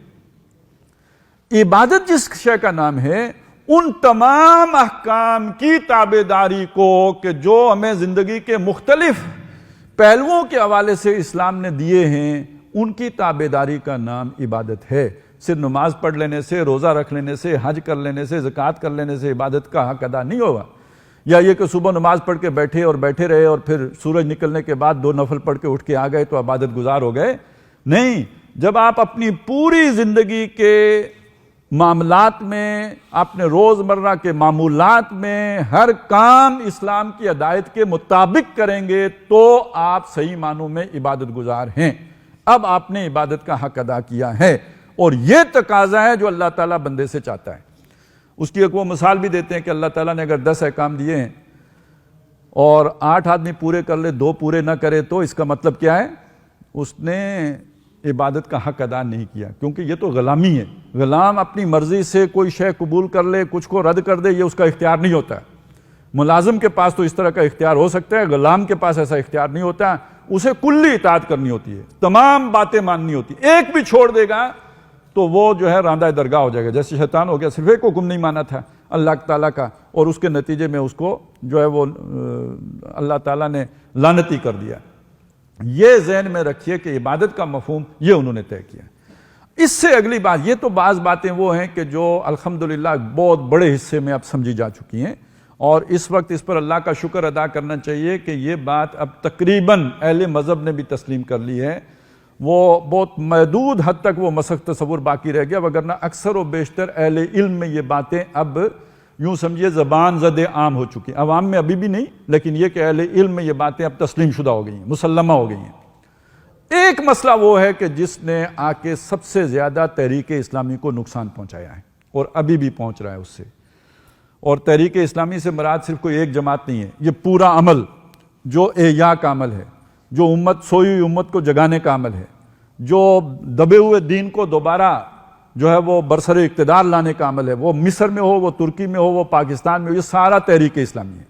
عبادت جس شے کا نام ہے، ان تمام احکام کی تابعداری کو کہ جو ہمیں زندگی کے مختلف پہلوؤں کے حوالے سے اسلام نے دیے ہیں، ان کی تابعداری کا نام عبادت ہے۔ صرف نماز پڑھ لینے سے، روزہ رکھ لینے سے، حج کر لینے سے، زکوٰۃ کر لینے سے عبادت کا حق ادا نہیں ہوگا، یا یہ کہ صبح نماز پڑھ کے بیٹھے رہے اور پھر سورج نکلنے کے بعد 2 نفل پڑھ کے اٹھ کے آ گئے تو عبادت گزار ہو گئے۔ نہیں، جب آپ اپنی پوری زندگی کے معاملات میں، اپنے روزمرہ کے معمولات میں ہر کام اسلام کی ہدایت کے مطابق کریں گے تو آپ صحیح معنوں میں عبادت گزار ہیں۔ اب آپ نے عبادت کا حق ادا کیا ہے، اور یہ تقاضا ہے جو اللہ تعالیٰ بندے سے چاہتا ہے۔ اس کی ایک وہ مثال بھی دیتے ہیں کہ اللہ تعالیٰ نے اگر 10 احکام دیے ہیں اور 8 آدمی پورے کر لے، 2 پورے نہ کرے، تو اس کا مطلب کیا ہے؟ اس نے عبادت کا حق ادا نہیں کیا، کیونکہ یہ تو غلامی ہے۔ غلام اپنی مرضی سے کوئی شے قبول کر لے، کچھ کو رد کر دے، یہ اس کا اختیار نہیں ہوتا ہے۔ ملازم کے پاس تو اس طرح کا اختیار ہو سکتا ہے، غلام کے پاس ایسا اختیار نہیں ہوتا۔ اسے کلی اطاعت کرنی ہوتی ہے، تمام باتیں ماننی ہوتی ہیں۔ ایک بھی چھوڑ دے گا تو وہ جو ہے راندہ درگاہ ہو جائے گا، جیسے شیطان ہو گیا، صرف ایک حکم نہیں مانا تھا اللہ تعالیٰ کا، اور اس کے نتیجے میں اس کو جو ہے وہ اللہ تعالیٰ نے لعنتی کر دیا۔ یہ ذہن میں رکھیے کہ عبادت کا مفہوم یہ انہوں نے طے کیا۔ اس سے اگلی بات، یہ تو بعض باتیں وہ ہیں کہ جو الحمدللہ بہت بڑے حصے میں اب سمجھی جا چکی ہیں، اور اس وقت اس پر اللہ کا شکر ادا کرنا چاہیے کہ یہ بات اب تقریباً اہل مذہب نے بھی تسلیم کر لی ہے۔ وہ بہت محدود حد تک وہ مسخ تصور باقی رہ گیا، وگرنہ اکثر و بیشتر اہل علم میں یہ باتیں اب یوں سمجھیے زبان زد عام ہو چکی ہیں۔ عوام میں ابھی بھی نہیں، لیکن یہ کہ اہل علم میں یہ باتیں اب تسلیم شدہ ہو گئی ہیں، مسلمہ ہو گئی ہیں۔ ایک مسئلہ وہ ہے کہ جس نے آ کے سب سے زیادہ تحریک اسلامی کو نقصان پہنچایا ہے، اور ابھی بھی پہنچ رہا ہے اس سے۔ اور تحریک اسلامی سے مراد صرف کوئی ایک جماعت نہیں ہے، یہ پورا عمل جو احیاء کا عمل ہے، جو سوئی ہوئی امت کو جگانے کا عمل ہے، جو دبے ہوئے دین کو دوبارہ جو ہے وہ برسر اقتدار لانے کا عمل ہے، وہ مصر میں ہو، وہ ترکی میں ہو، وہ پاکستان میں ہو، یہ سارا تحریک اسلامی ہے۔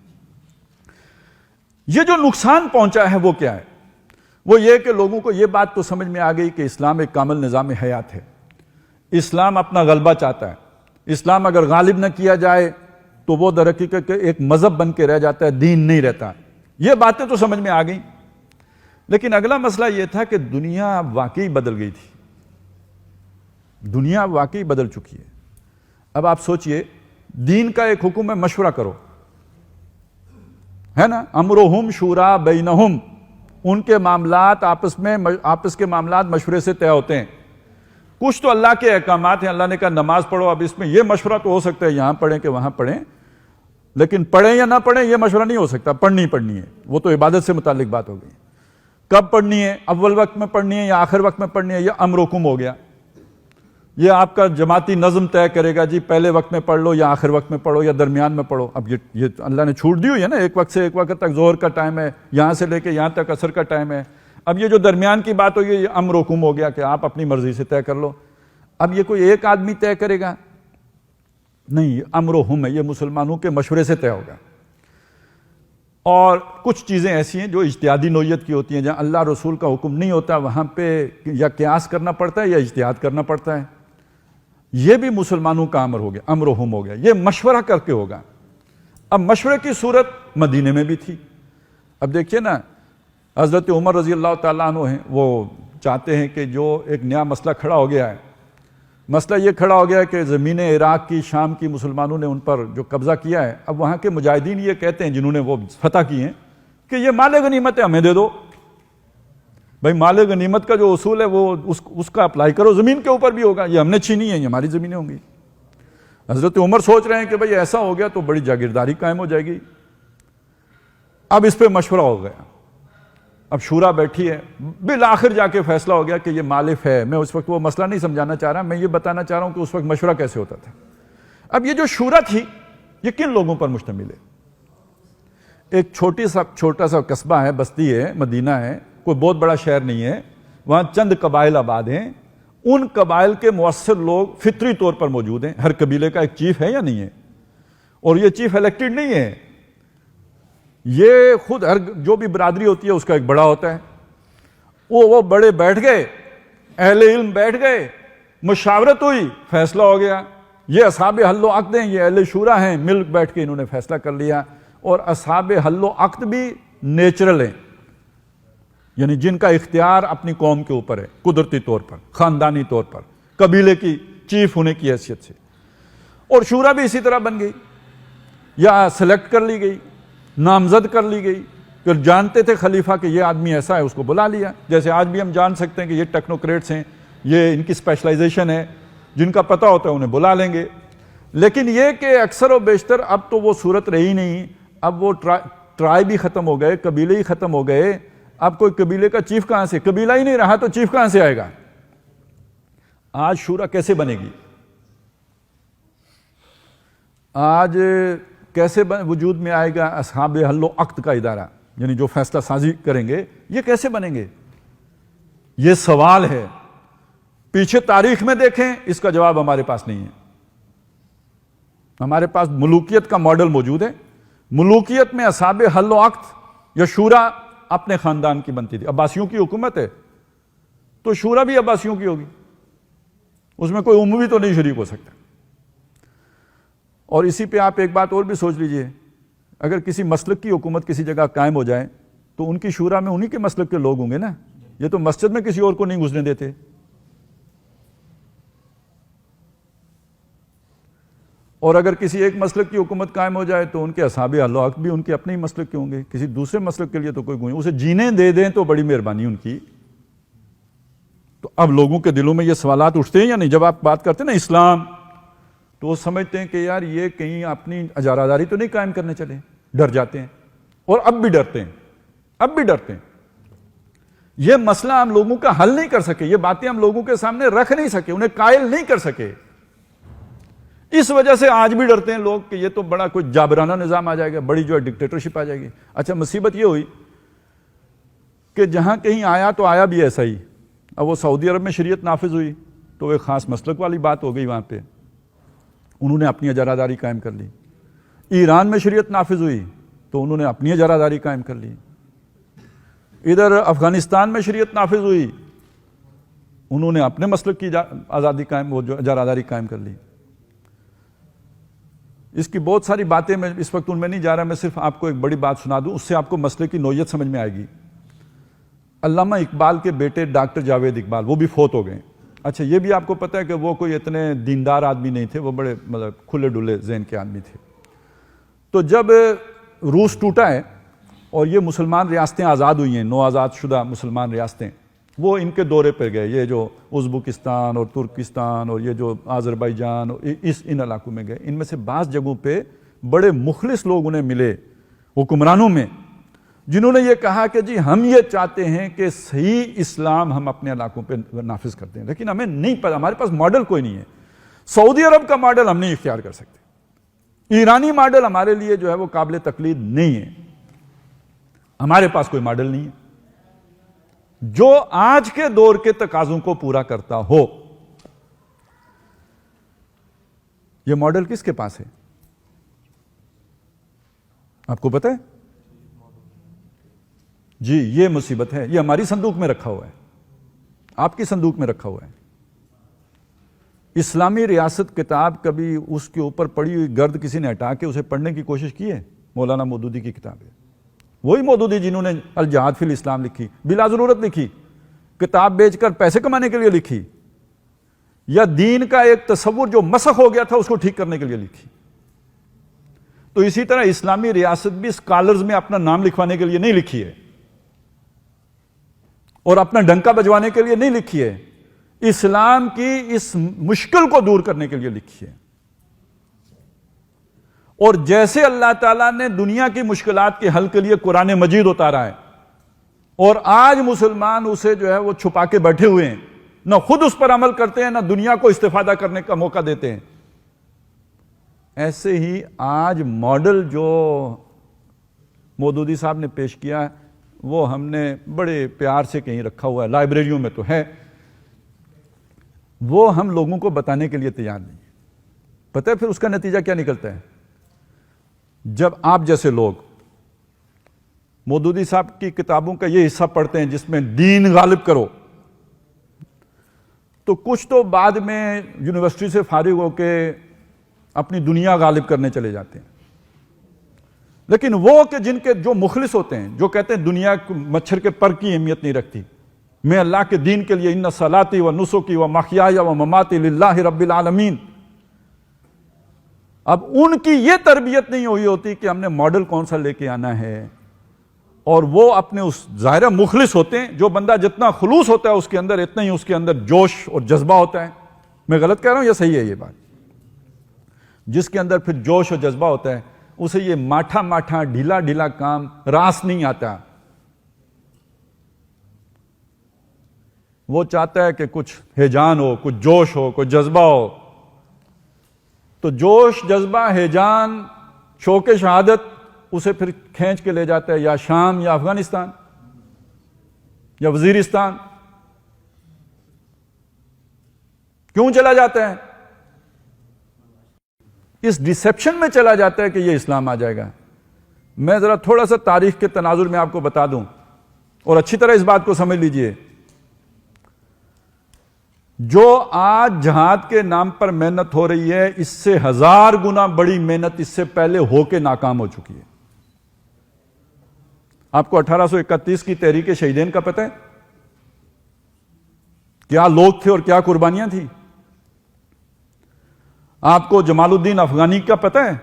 یہ جو نقصان پہنچا ہے وہ کیا ہے؟ وہ یہ کہ لوگوں کو یہ بات تو سمجھ میں آ گئی کہ اسلام ایک کامل نظام حیات ہے، اسلام اپنا غلبہ چاہتا ہے، اسلام اگر غالب نہ کیا جائے تو وہ در حقیقت ایک مذہب بن کے رہ جاتا ہے، دین نہیں رہتا۔ یہ باتیں تو سمجھ میں آ گئیں، لیکن اگلا مسئلہ یہ تھا کہ دنیا واقعی بدل گئی تھی، دنیا واقعی بدل چکی ہے۔ اب آپ سوچئے، دین کا ایک حکم ہے مشورہ کرو، ہے نا، امرہم شورا بینہم، ان کے معاملات آپس کے معاملات مشورے سے طے ہوتے ہیں۔ کچھ تو اللہ کے احکامات ہیں، اللہ نے کہا نماز پڑھو، اب اس میں یہ مشورہ تو ہو سکتا ہے یہاں پڑھیں کہ وہاں پڑھیں، لیکن پڑھیں یا نہ پڑھیں یہ مشورہ نہیں ہو سکتا، پڑھنی ہے، وہ تو عبادت سے متعلق بات ہو گئی۔ کب پڑھنی ہے، اول وقت میں پڑھنی ہے یا آخر وقت میں پڑھنی ہے، یہ امر حکم ہو گیا۔ یہ آپ کا جماعتی نظم طے کرے گا، جی پہلے وقت میں پڑھ لو یا آخر وقت میں پڑھو یا درمیان میں پڑھو۔ اب یہ اللہ نے چھوٹ دی ہوئی ہے نا، ایک وقت سے ایک وقت تک ظہر کا ٹائم ہے، یہاں سے لے کے یہاں تک عصر کا ٹائم ہے۔ اب یہ جو درمیان کی بات ہوئی ہے، یہ امر حکم ہو گیا کہ آپ اپنی مرضی سے طے کر لو۔ اب یہ کوئی ایک آدمی طے کرے گا نہیں، یہ امر ہم ہے، یہ مسلمانوں کے مشورے سے طے ہوگا۔ اور کچھ چیزیں ایسی ہیں جو اجتہادی نوعیت کی ہوتی ہیں، جہاں اللہ رسول کا حکم نہیں ہوتا وہاں پہ یا قیاس کرنا پڑتا ہے یا اجتہاد کرنا پڑتا ہے۔ یہ بھی مسلمانوں کا امر ہو گیا، امر ہم ہو گیا، یہ مشورہ کر کے ہوگا۔ اب مشورے کی صورت مدینے میں بھی تھی۔ اب دیکھیے نا، حضرت عمر رضی اللہ تعالیٰ عنہ ہیں، وہ چاہتے ہیں کہ جو ایک نیا مسئلہ کھڑا ہو گیا ہے، مسئلہ یہ کھڑا ہو گیا ہے کہ زمین عراق کی، شام کی مسلمانوں نے ان پر جو قبضہ کیا ہے، اب وہاں کے مجاہدین یہ کہتے ہیں جنہوں نے وہ فتح کی ہیں کہ یہ مال غنیمت ہے، ہمیں دے دو۔ بھائی مال غنیمت کا جو اصول ہے وہ اس کا اپلائی کرو، زمین کے اوپر بھی ہوگا، یہ ہم نے چھینی ہے، یہ ہماری زمینیں ہوں گی۔ حضرت عمر سوچ رہے ہیں کہ بھائی ایسا ہو گیا تو بڑی جاگیرداری قائم ہو جائے گی۔ اب اس پہ مشورہ ہو گیا، اب شورا بیٹھی ہے، بالآخر جا کے فیصلہ ہو گیا کہ یہ مالف ہے۔ میں اس وقت وہ مسئلہ نہیں سمجھانا چاہ رہا، میں یہ بتانا چاہ رہا ہوں کہ اس وقت مشورہ کیسے ہوتا تھا۔ اب یہ جو شورا تھی یہ کن لوگوں پر مشتمل ہے؟ ایک چھوٹا سا قصبہ ہے، بستی ہے، مدینہ ہے، کوئی بہت بڑا شہر نہیں ہے، وہاں چند قبائل آباد ہیں، ان قبائل کے مؤثر لوگ فطری طور پر موجود ہیں۔ ہر قبیلے کا ایک چیف ہے یا نہیں ہے؟ اور یہ چیف الیکٹڈ نہیں ہے، یہ خود ہر جو بھی برادری ہوتی ہے اس کا ایک بڑا ہوتا ہے۔ وہ بڑے بیٹھ گئے، اہل علم بیٹھ گئے، مشاورت ہوئی، فیصلہ ہو گیا۔ یہ اصحاب حل و عقد ہیں، یہ اہل شورا ہیں، مل بیٹھ کے انہوں نے فیصلہ کر لیا۔ اور اصحاب حل و عقد بھی نیچرل ہیں، یعنی جن کا اختیار اپنی قوم کے اوپر ہے، قدرتی طور پر، خاندانی طور پر، قبیلے کی چیف ہونے کی حیثیت سے۔ اور شورا بھی اسی طرح بن گئی، یا سلیکٹ کر لی گئی، نامزد کر لی گئی، پھر جانتے تھے خلیفہ کہ یہ آدمی ایسا ہے، اس کو بلا لیا۔ جیسے آج بھی ہم جان سکتے ہیں کہ یہ ٹیکنوکریٹس ہیں، یہ ان کی اسپیشلائزیشن ہے، جن کا پتہ ہوتا ہے انہیں بلا لیں گے. لیکن یہ کہ اکثر و بیشتر اب تو وہ صورت رہی نہیں. اب وہ ٹرائب ہی ختم ہو گئے, قبیلے ہی ختم ہو گئے. اب کوئی قبیلے کا چیف کہاں سے, قبیلہ ہی نہیں رہا تو چیف کہاں سے آئے گا؟ آج شورا کیسے بنے گی؟ آج کیسے وجود میں آئے گا اصحاب حل و عقد کا ادارہ, یعنی جو فیصلہ سازی کریں گے, یہ کیسے بنیں گے؟ یہ سوال ہے. پیچھے تاریخ میں دیکھیں, اس کا جواب ہمارے پاس نہیں ہے. ہمارے پاس ملوکیت کا ماڈل موجود ہے. ملوکیت میں اصحاب حل و عقد یا شورا اپنے خاندان کی بنتی تھی. عباسیوں کی حکومت ہے تو شورا بھی عباسیوں کی ہوگی, اس میں کوئی اموی تو نہیں شریک ہو سکتا. اور اسی پہ آپ ایک بات اور بھی سوچ لیجئے, اگر کسی مسلک کی حکومت کسی جگہ قائم ہو جائے تو ان کی شورا میں انہی کے مسلک کے لوگ ہوں گے نا. یہ تو مسجد میں کسی اور کو نہیں گھسنے دیتے. اور اگر کسی ایک مسلک کی حکومت قائم ہو جائے تو ان کے اصحاب حل و عقد بھی ان کے اپنے ہی مسلک کے ہوں گے. کسی دوسرے مسلک کے لیے تو کوئی اسے جینے دے دیں تو بڑی مہربانی ان کی. تو اب لوگوں کے دلوں میں یہ سوالات اٹھتے ہیں یا نہیں؟ جب آپ بات کرتے ہیں نا اسلام, تو وہ سمجھتے ہیں کہ یار یہ کہیں اپنی اجاراداری تو نہیں قائم کرنے چلے. ڈر جاتے ہیں, اور اب بھی ڈرتے ہیں, اب بھی ڈرتے ہیں. یہ مسئلہ ہم لوگوں کا حل نہیں کر سکے, یہ باتیں ہم لوگوں کے سامنے رکھ نہیں سکے, انہیں قائل نہیں کر سکے. اس وجہ سے آج بھی ڈرتے ہیں لوگ کہ یہ تو بڑا کوئی جابرانہ نظام آ جائے گا, بڑی جو ہے ڈکٹیٹرشپ آ جائے گی. اچھا, مصیبت یہ ہوئی کہ جہاں کہیں آیا تو آیا بھی ایسا ہی. اب وہ سعودی عرب میں شریعت نافذ ہوئی تو ایک خاص مسلک والی بات ہو گئی, وہاں پہ انہوں نے اپنی اجاراداری قائم کر لی. ایران میں شریعت نافذ ہوئی تو انہوں نے اپنی اجاراداری قائم کر لی. ادھر افغانستان میں شریعت نافذ ہوئی, انہوں نے اپنے مسلک کی آزادی قائم, وہ جو اجاراداری قائم کر لی. اس کی بہت ساری باتیں, میں اس وقت ان میں نہیں جا رہا, میں صرف آپ کو ایک بڑی بات سنا دوں, اس سے آپ کو مسئلے کی نوعیت سمجھ میں آئے گی. علامہ اقبال کے بیٹے ڈاکٹر جاوید اقبال, وہ بھی فوت ہو گئے. اچھا, یہ بھی آپ کو پتہ ہے کہ وہ کوئی اتنے دیندار آدمی نہیں تھے, وہ بڑے مطلب کھلے ڈلے ذہن کے آدمی تھے. تو جب روس ٹوٹا ہے اور یہ مسلمان ریاستیں آزاد ہوئی ہیں, نو آزاد شدہ مسلمان ریاستیں, وہ ان کے دورے پہ گئے. یہ جو ازبکستان اور ترکستان اور یہ جو آذربائیجان اور ان علاقوں میں گئے. ان میں سے بعض جگہوں پہ بڑے مخلص لوگ انہیں ملے حکمرانوں میں, جنہوں نے یہ کہا کہ جی ہم یہ چاہتے ہیں کہ صحیح اسلام ہم اپنے علاقوں پہ نافذ کرتے ہیں, لیکن ہمیں نہیں پتا, ہمارے پاس ماڈل کوئی نہیں ہے. سعودی عرب کا ماڈل ہم نہیں اختیار کر سکتے, ایرانی ماڈل ہمارے لیے جو ہے وہ قابل تقلید نہیں ہے. ہمارے پاس کوئی ماڈل نہیں ہے جو آج کے دور کے تقاضوں کو پورا کرتا ہو. یہ ماڈل کس کے پاس ہے آپ کو پتہ ہے؟ جی, یہ مصیبت ہے. یہ ہماری صندوق میں رکھا ہوا ہے, آپ کی صندوق میں رکھا ہوا ہے. اسلامی ریاست کتاب کبھی اس کے اوپر پڑی ہوئی گرد کسی نے ہٹا کے اسے پڑھنے کی کوشش کی ہے؟ مولانا مودودی کی کتاب ہے. وہی مودودی جنہوں نے الجہاد فی الاسلام لکھی, بلا ضرورت لکھی, کتاب بیچ کر پیسے کمانے کے لیے لکھی, یا دین کا ایک تصور جو مسخ ہو گیا تھا اس کو ٹھیک کرنے کے لیے لکھی. تو اسی طرح اسلامی ریاست بھی اسکالرز میں اپنا نام لکھوانے کے لیے نہیں لکھی ہے اور اپنا ڈنکا بجوانے کے لیے نہیں لکھی ہے, اسلام کی اس مشکل کو دور کرنے کے لیے لکھی ہے. اور جیسے اللہ تعالیٰ نے دنیا کی مشکلات کے حل کے لیے قرآن مجید اتارا ہے, اور آج مسلمان اسے جو ہے وہ چھپا کے بیٹھے ہوئے ہیں, نہ خود اس پر عمل کرتے ہیں, نہ دنیا کو استفادہ کرنے کا موقع دیتے ہیں, ایسے ہی آج ماڈل جو مودودی صاحب نے پیش کیا ہے وہ ہم نے بڑے پیار سے کہیں رکھا ہوا ہے, لائبریریوں میں تو ہے, وہ ہم لوگوں کو بتانے کے لیے تیار نہیں. پتہ ہے پھر اس کا نتیجہ کیا نکلتا ہے؟ جب آپ جیسے لوگ مودودی صاحب کی کتابوں کا یہ حصہ پڑھتے ہیں جس میں دین غالب کرو, تو کچھ تو بعد میں یونیورسٹی سے فارغ ہو کے اپنی دنیا غالب کرنے چلے جاتے ہیں. لیکن وہ کہ جن کے جو مخلص ہوتے ہیں, جو کہتے ہیں دنیا مچھر کے پر کی اہمیت نہیں رکھتی, میں اللہ کے دین کے لیے ان صلاتی و نسکی و محیای و مماتی للہ رب العالمین, اب ان کی یہ تربیت نہیں ہوئی ہوتی کہ ہم نے ماڈل کون سا لے کے آنا ہے, اور وہ اپنے اس ظاہرہ مخلص ہوتے ہیں. جو بندہ جتنا خلوص ہوتا ہے اس کے اندر اتنا ہی اس کے اندر جوش اور جذبہ ہوتا ہے, میں غلط کہہ رہا ہوں یا صحیح ہے یہ بات؟ جس کے اندر پھر جوش و جذبہ ہوتا ہے اسے یہ ماٹھا ماٹھا ڈھیلا ڈھیلا کام راس نہیں آتا. وہ چاہتا ہے کہ کچھ ہیجان ہو، کچھ جوش ہو، کچھ جذبہ ہو. تو جوش، جذبہ، ہیجان، شوق شہادت اسے پھر کھینچ کے لے جاتا ہے یا شام یا افغانستان یا وزیرستان. کیوں چلا جاتا ہے؟ اس ڈسیپشن میں چلا جاتا ہے کہ یہ اسلام آ جائے گا. میں ذرا تھوڑا سا تاریخ کے تناظر میں آپ کو بتا دوں اور اچھی طرح اس بات کو سمجھ لیجئے. جو آج جہاد کے نام پر محنت ہو رہی ہے اس سے 1000 گنا بڑی محنت اس سے پہلے ہو کے ناکام ہو چکی ہے. آپ کو 1831 کی تحریک شہیدین کا پتہ ہے؟ کیا لوگ تھے اور کیا قربانیاں تھیں؟ آپ کو جمال الدین افغانی کا پتہ ہے؟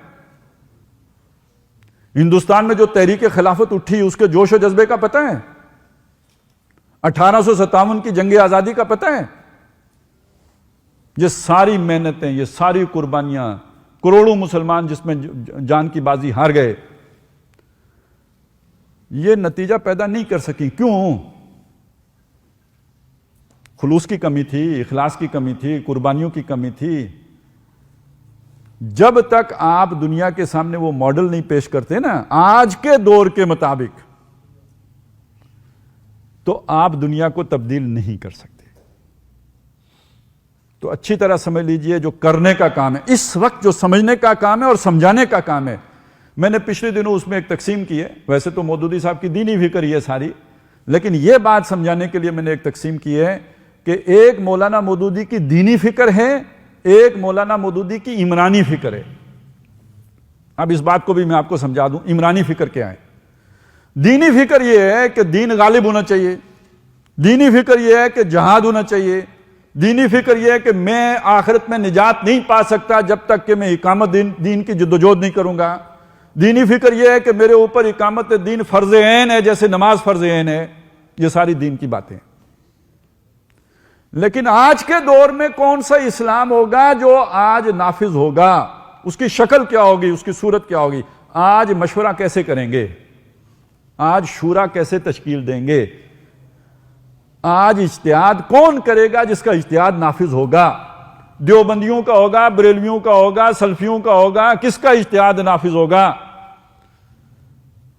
ہندوستان میں جو تحریک خلافت اٹھی اس کے جوش و جذبے کا پتہ ہے؟ 1857 کی جنگ آزادی کا پتہ ہے؟ یہ ساری محنتیں، یہ ساری قربانیاں، کروڑوں مسلمان جس میں جان کی بازی ہار گئے، یہ نتیجہ پیدا نہیں کر سکی. کیوں؟ خلوص کی کمی تھی، اخلاص کی کمی تھی، قربانیوں کی کمی تھی. جب تک آپ دنیا کے سامنے وہ ماڈل نہیں پیش کرتے نا آج کے دور کے مطابق، تو آپ دنیا کو تبدیل نہیں کر سکتے. تو اچھی طرح سمجھ لیجئے جو کرنے کا کام ہے اس وقت، جو سمجھنے کا کام ہے اور سمجھانے کا کام ہے. میں نے پچھلے دنوں اس میں ایک تقسیم کی ہے. ویسے تو مودودی صاحب کی دینی فکر یہ ساری، لیکن یہ بات سمجھانے کے لیے میں نے ایک تقسیم کی ہے کہ ایک مولانا مودودی کی دینی فکر ہے، ایک مولانا مودودی کی عمرانی فکر ہے. اب اس بات کو بھی میں آپ کو سمجھا دوں. عمرانی فکر کیا ہے؟ دینی فکر یہ ہے کہ دین غالب ہونا چاہیے. دینی فکر یہ ہے کہ جہاد ہونا چاہیے. دینی فکر یہ ہے کہ میں آخرت میں نجات نہیں پا سکتا جب تک کہ میں اقامت دین کی جدوجہد نہیں کروں گا. دینی فکر یہ ہے کہ میرے اوپر اقامت دین فرض عین ہے، جیسے نماز فرض عین ہے. یہ ساری دین کی باتیں. لیکن آج کے دور میں کون سا اسلام ہوگا جو آج نافذ ہوگا؟ اس کی شکل کیا ہوگی؟ اس کی صورت کیا ہوگی؟ آج مشورہ کیسے کریں گے؟ آج شورا کیسے تشکیل دیں گے؟ آج اجتہاد کون کرے گا جس کا اجتہاد نافذ ہوگا؟ دیوبندیوں کا ہوگا، بریلویوں کا ہوگا، سلفیوں کا ہوگا؟ کس کا اجتہاد نافذ ہوگا؟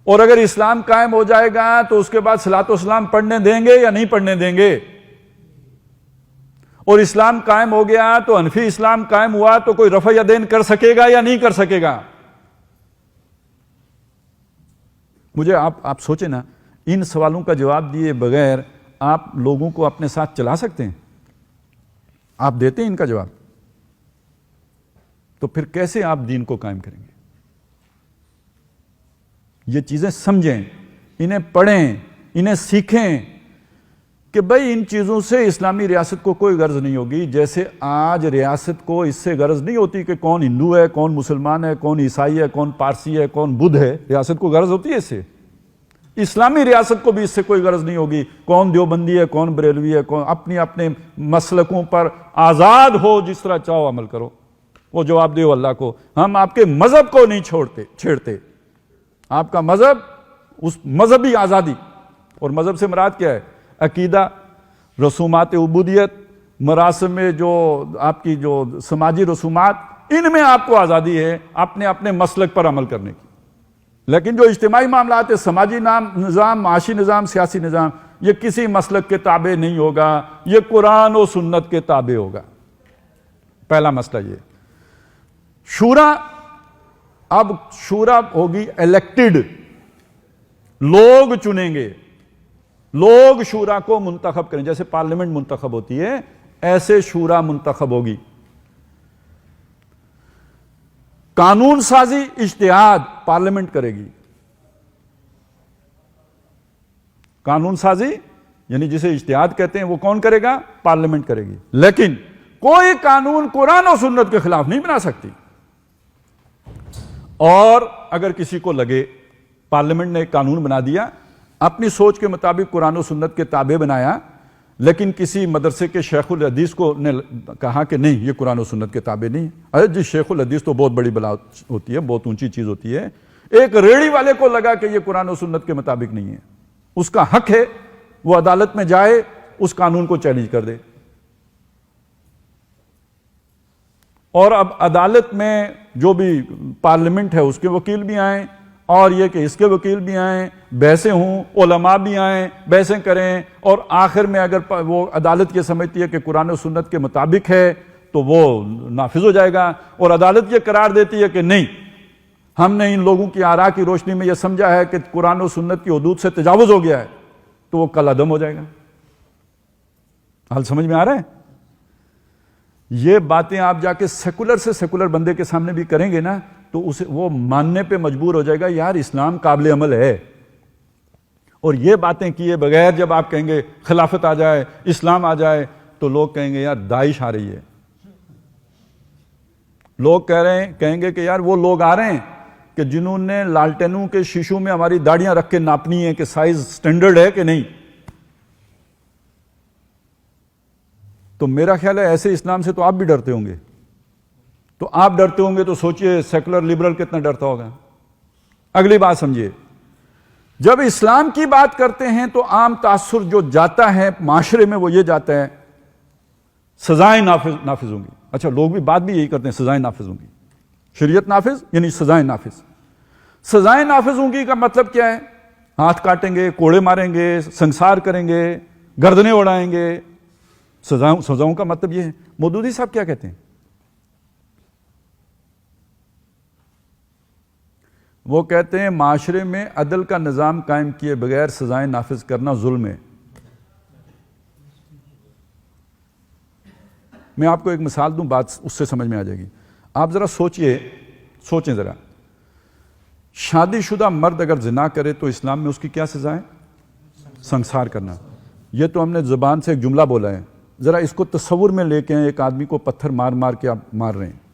اور اگر اسلام قائم ہو جائے گا تو اس کے بعد صلاۃ و سلام پڑھنے دیں گے یا نہیں پڑھنے دیں گے؟ اور اسلام قائم ہو گیا تو حنفی اسلام قائم ہوا تو کوئی رفع یدین کر سکے گا یا نہیں کر سکے گا؟ مجھے آپ سوچیں نا، ان سوالوں کا جواب دیے بغیر آپ لوگوں کو اپنے ساتھ چلا سکتے ہیں؟ آپ دیتے ہیں ان کا جواب؟ تو پھر کیسے آپ دین کو قائم کریں گے؟ یہ چیزیں سمجھیں، انہیں پڑھیں، انہیں سیکھیں کہ بھئی ان چیزوں سے اسلامی ریاست کو کوئی غرض نہیں ہوگی. جیسے آج ریاست کو اس سے غرض نہیں ہوتی کہ کون ہندو ہے، کون مسلمان ہے، کون عیسائی ہے، کون پارسی ہے، کون بدھ ہے. ریاست کو غرض ہوتی ہے اس سے. اسلامی ریاست کو بھی اس سے کوئی غرض نہیں ہوگی کون دیوبندی ہے، کون بریلوی ہے، کون اپنے مسلکوں پر آزاد ہو، جس طرح چاہو عمل کرو. وہ جواب دیو اللہ کو. ہم آپ کے مذہب کو نہیں چھیڑتے. آپ کا مذہب، اس مذہبی آزادی. اور مذہب سے مراد کیا ہے؟ عقیدہ، رسومات عبودیت، مراسم میں جو آپ کی جو سماجی رسومات، ان میں آپ کو آزادی ہے اپنے مسلک پر عمل کرنے کی. لیکن جو اجتماعی معاملات ہے، سماجی نظام، معاشی نظام، سیاسی نظام، یہ کسی مسلک کے تابع نہیں ہوگا، یہ قرآن و سنت کے تابع ہوگا. پہلا مسئلہ یہ. شورا، اب شورا ہوگی الیکٹڈ، لوگ چنیں گے. لوگ شورا کو منتخب کریں. جیسے پارلیمنٹ منتخب ہوتی ہے ایسے شورا منتخب ہوگی. قانون سازی، اجتہاد پارلیمنٹ کرے گی. قانون سازی یعنی جسے اجتہاد کہتے ہیں وہ کون کرے گا؟ پارلیمنٹ کرے گی. لیکن کوئی قانون قرآن و سنت کے خلاف نہیں بنا سکتی. اور اگر کسی کو لگے پارلیمنٹ نے ایک قانون بنا دیا، اپنی سوچ کے مطابق قرآن و سنت کے تابع بنایا، لیکن کسی مدرسے کے شیخ الحدیث کو نے کہا کہ نہیں یہ قرآن و سنت کے تابع نہیں. ارے جی شیخ الحدیث تو بہت بڑی بلا ہوتی ہے, بہت اونچی چیز ہوتی ہے. ایک ریڑھی والے کو لگا کہ یہ قرآن و سنت کے مطابق نہیں ہے, اس کا حق ہے وہ عدالت میں جائے, اس قانون کو چیلنج کر دے. اور اب عدالت میں جو بھی پارلیمنٹ ہے اس کے وکیل بھی آئیں, اور یہ کہ اس کے وکیل بھی آئیں, بحثیں ہوں, علماء بھی آئیں, بحثیں کریں, اور آخر میں اگر وہ عدالت یہ سمجھتی ہے کہ قرآن و سنت کے مطابق ہے تو وہ نافذ ہو جائے گا, اور عدالت یہ قرار دیتی ہے کہ نہیں, ہم نے ان لوگوں کی آراء کی روشنی میں یہ سمجھا ہے کہ قرآن و سنت کی حدود سے تجاوز ہو گیا ہے, تو وہ کل عدم ہو جائے گا. حال سمجھ میں آ رہا ہے؟ یہ باتیں آپ جا کے سیکولر سے سیکولر بندے کے سامنے بھی کریں گے نا تو اسے وہ ماننے پہ مجبور ہو جائے گا یار اسلام قابل عمل ہے. اور یہ باتیں کیے بغیر جب آپ کہیں گے خلافت آ جائے, اسلام آ جائے, تو لوگ کہیں گے یار داعش آ رہی ہے. لوگ کہیں گے کہ یار وہ لوگ آ رہے ہیں کہ جنہوں نے لالٹینوں کے شیشوں میں ہماری داڑیاں رکھ کے ناپنی ہے کہ سائز سٹینڈرڈ ہے کہ نہیں. تو میرا خیال ہے ایسے اسلام سے تو آپ بھی ڈرتے ہوں گے. تو آپ ڈرتے ہوں گے تو سوچئے سیکولر لبرل کتنا ڈرتا ہوگا. اگلی بات سمجھیے, جب اسلام کی بات کرتے ہیں تو عام تاثر جو جاتا ہے معاشرے میں وہ یہ جاتا ہے سزائیں نافذ ہوں گی. اچھا, لوگ بھی بات بھی یہی کرتے ہیں سزائیں نافذ ہوں گی. شریعت نافذ یعنی سزائیں نافذ. سزائیں نافذ ہوں گی کا مطلب کیا ہے؟ ہاتھ کاٹیں گے, کوڑے ماریں گے, سنسار کریں گے, گردنیں اڑائیں گے. سزاؤں کا مطلب یہ ہے. مودودی صاحب کیا کہتے ہیں؟ وہ کہتے ہیں معاشرے میں عدل کا نظام قائم کیے بغیر سزائیں نافذ کرنا ظلم ہے. میں آپ کو ایک مثال دوں, بات اس سے سمجھ میں آ جائے گی. آپ ذرا سوچیں ذرا, شادی شدہ مرد اگر زنا کرے تو اسلام میں اس کی کیا سزا ہے؟ سنسار کرنا. یہ تو ہم نے زبان سے ایک جملہ بولا ہے, ذرا اس کو تصور میں لے کے ایک آدمی کو پتھر مار مار کے آپ مار رہے ہیں.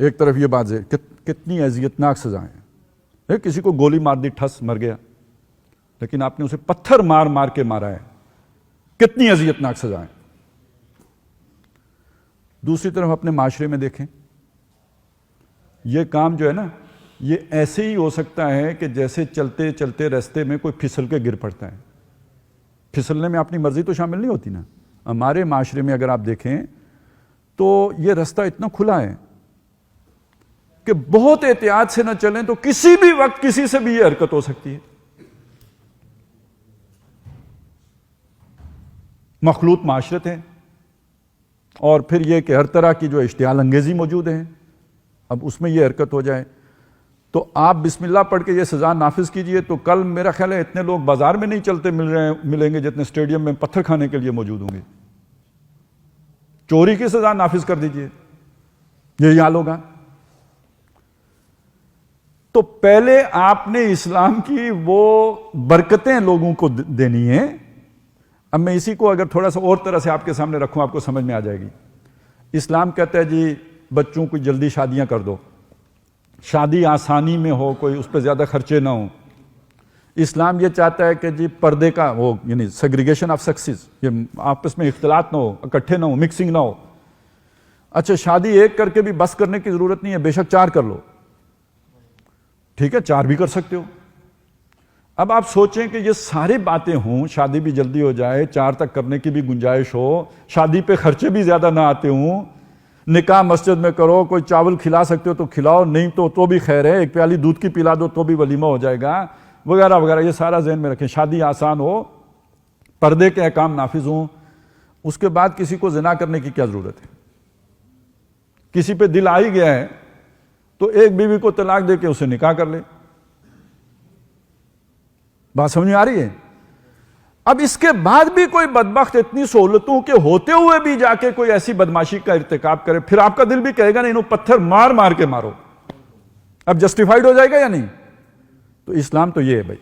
ایک طرف یہ بات ہے کتنی اذیتناک سزائیں ہیں. کسی کو گولی مار دی, ٹھس مر گیا, لیکن آپ نے اسے پتھر مار مار کے مارا ہے. کتنی اذیتناک سزائیں. دوسری طرف اپنے معاشرے میں دیکھیں, یہ کام جو ہے نا یہ ایسے ہی ہو سکتا ہے کہ جیسے چلتے چلتے راستے میں کوئی پھسل کے گر پڑتا ہے. پھسلنے میں اپنی مرضی تو شامل نہیں ہوتی نا. ہمارے معاشرے میں اگر آپ دیکھیں تو یہ راستہ اتنا کھلا ہے کہ بہت احتیاط سے نہ چلیں تو کسی بھی وقت کسی سے بھی یہ حرکت ہو سکتی ہے. مخلوط معاشرت ہے, اور پھر یہ کہ ہر طرح کی جو اشتعال انگیزی موجود ہے. اب اس میں یہ حرکت ہو جائے تو آپ بسم اللہ پڑھ کے یہ سزا نافذ کیجئے تو کل میرا خیال ہے اتنے لوگ بازار میں نہیں چلتے ملیں گے جتنے اسٹیڈیم میں پتھر کھانے کے لیے موجود ہوں گے. چوری کی سزا نافذ کر دیجئے, یہی حال ہوگا. تو پہلے آپ نے اسلام کی وہ برکتیں لوگوں کو دینی ہیں. اب میں اسی کو اگر تھوڑا سا اور طرح سے آپ کے سامنے رکھوں آپ کو سمجھ میں آ جائے گی. اسلام کہتا ہے جی بچوں کو جلدی شادیاں کر دو, شادی آسانی میں ہو, کوئی اس پہ زیادہ خرچے نہ ہوں. اسلام یہ چاہتا ہے کہ جی پردے کا ہو, یعنی سیگریگیشن آف سیکسز, یہ آپس میں اختلاط نہ ہو, اکٹھے نہ ہو, مکسنگ نہ ہو. اچھا شادی ایک کر کے بھی بس کرنے کی ضرورت نہیں ہے, بے شک 4 کر لو, ٹھیک ہے 4 بھی کر سکتے ہو. اب آپ سوچیں کہ یہ ساری باتیں ہوں, شادی بھی جلدی ہو جائے, 4 تک کرنے کی بھی گنجائش ہو, شادی پہ خرچے بھی زیادہ نہ آتے ہوں, نکاح مسجد میں کرو, کوئی چاول کھلا سکتے ہو تو کھلاؤ, نہیں تو بھی خیر ہے, 1 پیالی دودھ کی پلا دو تو بھی ولیمہ ہو جائے گا, وغیرہ وغیرہ. یہ سارا ذہن میں رکھیں. شادی آسان ہو, پردے کے احکام نافذ ہوں, اس کے بعد کسی کو زنا کرنے کی کیا ضرورت ہے؟ کسی پہ دل آ ہی گیا ہے تو ایک بیوی کو طلاق دے کے اسے نکاح کر لے. بات سمجھ میں آ رہی ہے؟ اب اس کے بعد بھی کوئی بدبخت اتنی سہولتوں کے ہوتے ہوئے بھی جا کے کوئی ایسی بدماشی کا ارتکاب کرے, پھر آپ کا دل بھی کہے گا نہیں انہوں پتھر مار مار کے مارو. اب جسٹیفائیڈ ہو جائے گا یا نہیں؟ تو اسلام تو یہ ہے بھائی.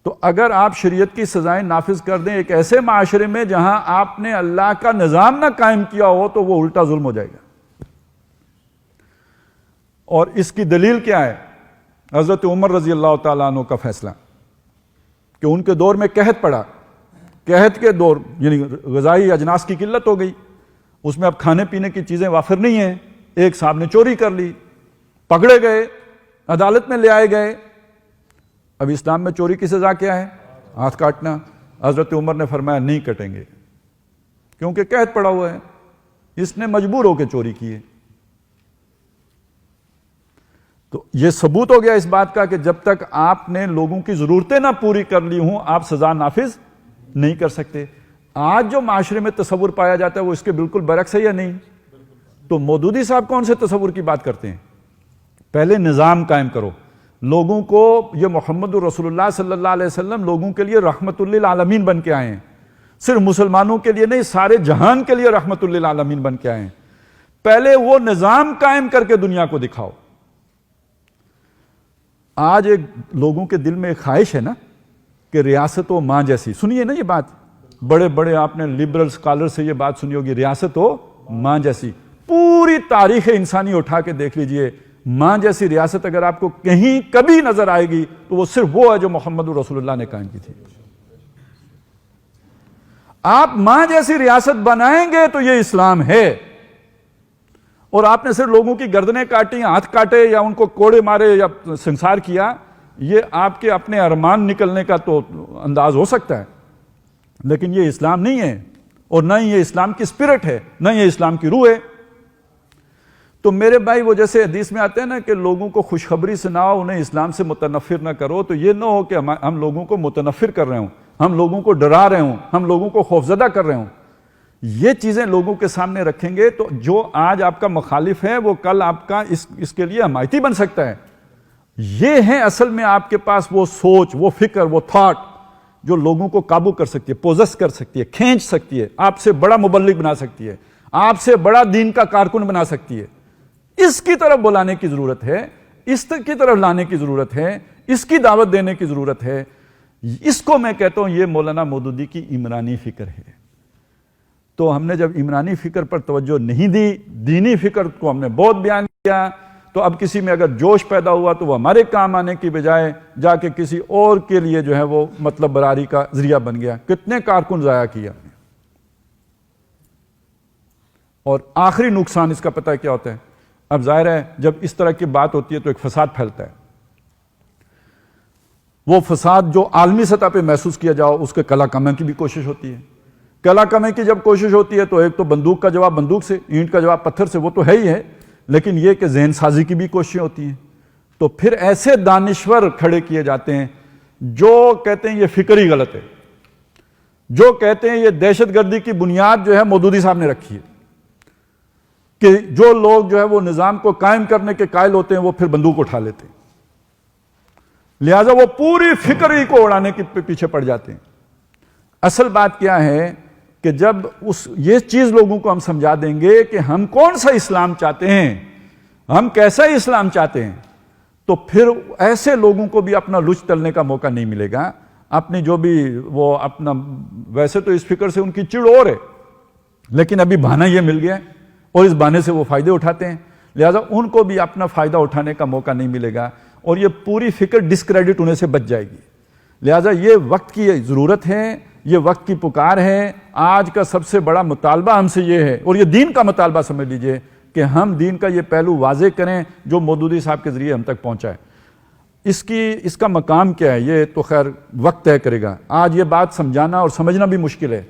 تو اگر آپ شریعت کی سزائیں نافذ کر دیں ایک ایسے معاشرے میں جہاں آپ نے اللہ کا نظام نہ قائم کیا ہو تو وہ الٹا ظلم ہو جائے گا. اور اس کی دلیل کیا ہے؟ حضرت عمر رضی اللہ تعالیٰ عنہ کا فیصلہ. کہ ان کے دور میں قحط پڑا، قحط کے دور یعنی غذائی اجناس کی قلت ہو گئی، اس میں اب کھانے پینے کی چیزیں وافر نہیں ہیں، ایک صاحب نے چوری کر لی، پکڑے گئے، عدالت میں لے آئے گئے۔ اب اسلام میں چوری کی سزا کیا ہے؟ ہاتھ کاٹنا۔ حضرت عمر نے فرمایا نہیں کٹیں گے، کیونکہ قحط پڑا ہوا ہے، اس نے مجبور ہو کے چوری کی ہے۔ تو یہ ثبوت ہو گیا اس بات کا کہ جب تک آپ نے لوگوں کی ضرورتیں نہ پوری کر لی ہوں آپ سزا نافذ نہیں کر سکتے۔ آج جو معاشرے میں تصور پایا جاتا ہے وہ اس کے بالکل برعکس ہے یا نہیں؟ تو مودودی صاحب کون سے تصور کی بات کرتے ہیں؟ پہلے نظام قائم کرو، لوگوں کو یہ محمد رسول اللہ صلی اللہ علیہ وسلم لوگوں کے لیے رحمت للعالمین بن کے آئے ہیں، صرف مسلمانوں کے لیے نہیں سارے جہان کے لیے رحمت للعالمین بن کے آئے ہیں۔ پہلے وہ نظام قائم کر کے دنیا کو دکھاؤ۔ آج ایک لوگوں کے دل میں ایک خواہش ہے نا کہ ریاست ہو ماں جیسی، سنیے نا یہ بات، بڑے بڑے آپ نے لبرل اسکالر سے یہ بات سنی ہوگی، ریاست ہو ماں جیسی۔ پوری تاریخ انسانی اٹھا کے دیکھ لیجئے، ماں جیسی ریاست اگر آپ کو کہیں کبھی نظر آئے گی تو وہ صرف وہ ہے جو محمد رسول اللہ نے قائم کی تھی۔ آپ ماں جیسی ریاست بنائیں گے تو یہ اسلام ہے، اور آپ نے صرف لوگوں کی گردنیں کاٹی، ہاتھ کاٹے یا ان کو کوڑے مارے یا سنسار کیا، یہ آپ کے اپنے ارمان نکلنے کا تو انداز ہو سکتا ہے، لیکن یہ اسلام نہیں ہے، اور نہ ہی یہ اسلام کی اسپرٹ ہے، نہ یہ اسلام کی روح ہے۔ تو میرے بھائی وہ جیسے حدیث میں آتے ہیں نا کہ لوگوں کو خوشخبری سناؤ، انہیں اسلام سے متنفر نہ کرو، تو یہ نہ ہو کہ ہم لوگوں کو متنفر کر رہے ہوں، ہم لوگوں کو ڈرا رہے ہوں، ہم لوگوں کو خوفزدہ کر رہے ہوں۔ یہ چیزیں لوگوں کے سامنے رکھیں گے تو جو آج آپ کا مخالف ہے وہ کل آپ کا اس کے لیے حمایتی بن سکتا ہے۔ یہ ہے اصل میں آپ کے پاس وہ سوچ، وہ فکر، وہ تھاٹ جو لوگوں کو قابو کر سکتی ہے، پوزس کر سکتی ہے، کھینچ سکتی ہے، آپ سے بڑا مبلغ بنا سکتی ہے، آپ سے بڑا دین کا کارکن بنا سکتی ہے۔ اس کی طرف بلانے کی ضرورت ہے، اس کی طرف لانے کی ضرورت ہے، اس کی دعوت دینے کی ضرورت ہے۔ اس کو میں کہتا ہوں یہ مولانا مودودی کی عمرانی فکر ہے۔ تو ہم نے جب عمرانی فکر پر توجہ نہیں دی، دینی فکر کو ہم نے بہت بیان کیا، تو اب کسی میں اگر جوش پیدا ہوا تو وہ ہمارے کام آنے کی بجائے جا کے کسی اور کے لیے جو ہے وہ مطلب براری کا ذریعہ بن گیا۔ کتنے کارکن ضائع کیا۔ اور آخری نقصان اس کا پتہ کیا ہوتا ہے؟ اب ظاہر ہے جب اس طرح کی بات ہوتی ہے تو ایک فساد پھیلتا ہے، وہ فساد جو عالمی سطح پہ محسوس کیا جاؤ اس کے کلا کمی کی بھی کوشش ہوتی ہے۔ کلا کمی کی جب کوشش ہوتی ہے تو ایک تو بندوق کا جواب بندوق سے، اینٹ کا جواب پتھر سے، وہ تو ہے ہی ہے، لیکن یہ کہ ذہن سازی کی بھی کوششیں ہوتی ہیں۔ تو پھر ایسے دانشور کھڑے کیے جاتے ہیں جو کہتے ہیں یہ فکر ہی غلط ہے، جو کہتے ہیں یہ دہشت گردی کی بنیاد جو ہے مودودی صاحب نے رکھی ہے، کہ جو لوگ جو ہے وہ نظام کو قائم کرنے کے قائل ہوتے ہیں وہ پھر بندوق اٹھا لیتے ہیں، لہذا وہ پوری فکر ہی کو اڑانے کے پیچھے پڑ جاتے ہیں۔ اصل بات کیا ہے کہ جب یہ چیز لوگوں کو ہم سمجھا دیں گے کہ ہم کون سا اسلام چاہتے ہیں، ہم کیسا اسلام چاہتے ہیں، تو پھر ایسے لوگوں کو بھی اپنا لچ تلنے کا موقع نہیں ملے گا۔ اپنی جو بھی وہ اپنا، ویسے تو اس فکر سے ان کی چڑ اور ہے، لیکن ابھی بہانہ یہ مل گیا ہے اور اس بہانے سے وہ فائدے اٹھاتے ہیں، لہذا ان کو بھی اپنا فائدہ اٹھانے کا موقع نہیں ملے گا اور یہ پوری فکر ڈسکریڈٹ ہونے سے بچ جائے گی۔ لہذا یہ وقت کی ضرورت ہے، یہ وقت کی پکار ہے۔ آج کا سب سے بڑا مطالبہ ہم سے یہ ہے، اور یہ دین کا مطالبہ سمجھ لیجئے، کہ ہم دین کا یہ پہلو واضح کریں جو مودودی صاحب کے ذریعے ہم تک پہنچا ہے۔ اس کا مقام کیا ہے یہ تو خیر وقت طے کرے گا۔ آج یہ بات سمجھانا اور سمجھنا بھی مشکل ہے،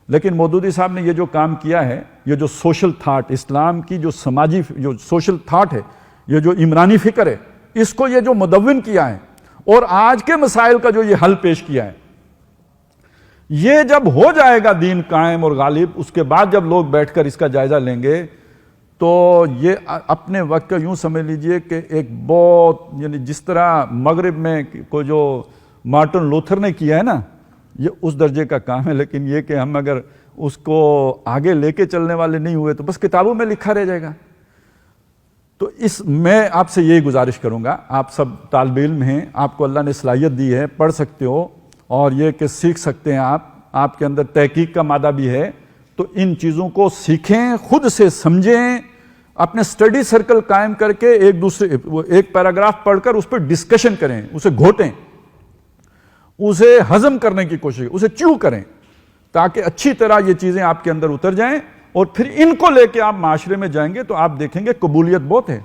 لیکن مودودی صاحب نے یہ جو کام کیا ہے، یہ جو سوشل تھاٹ، اسلام کی جو سماجی جو سوشل تھاٹ ہے، یہ جو عمرانی فکر ہے، اس کو یہ جو مدون کیا ہے اور آج کے مسائل کا جو یہ حل پیش کیا ہے، یہ جب ہو جائے گا دین قائم اور غالب، اس کے بعد جب لوگ بیٹھ کر اس کا جائزہ لیں گے تو یہ اپنے وقت کا یوں سمجھ لیجئے کہ ایک بہت، یعنی جس طرح مغرب میں کوئی جو مارٹن لوتھر نے کیا ہے نا، یہ اس درجے کا کام ہے، لیکن یہ کہ ہم اگر اس کو آگے لے کے چلنے والے نہیں ہوئے تو بس کتابوں میں لکھا رہ جائے گا۔ تو میں آپ سے یہی گزارش کروں گا، آپ سب طالب علم ہیں، آپ کو اللہ نے صلاحیت دی ہے، پڑھ سکتے ہو، اور یہ کہ سیکھ سکتے ہیں، آپ کے اندر تحقیق کا مادہ بھی ہے، تو ان چیزوں کو سیکھیں، خود سے سمجھیں، اپنے سٹڈی سرکل قائم کر کے ایک پیراگراف پڑھ کر اس پر ڈسکشن کریں، اسے گھوٹیں، اسے ہضم کرنے کی کوشش، اسے چیو کریں تاکہ اچھی طرح یہ چیزیں آپ کے اندر اتر جائیں، اور پھر ان کو لے کے آپ معاشرے میں جائیں گے تو آپ دیکھیں گے قبولیت بہت ہے،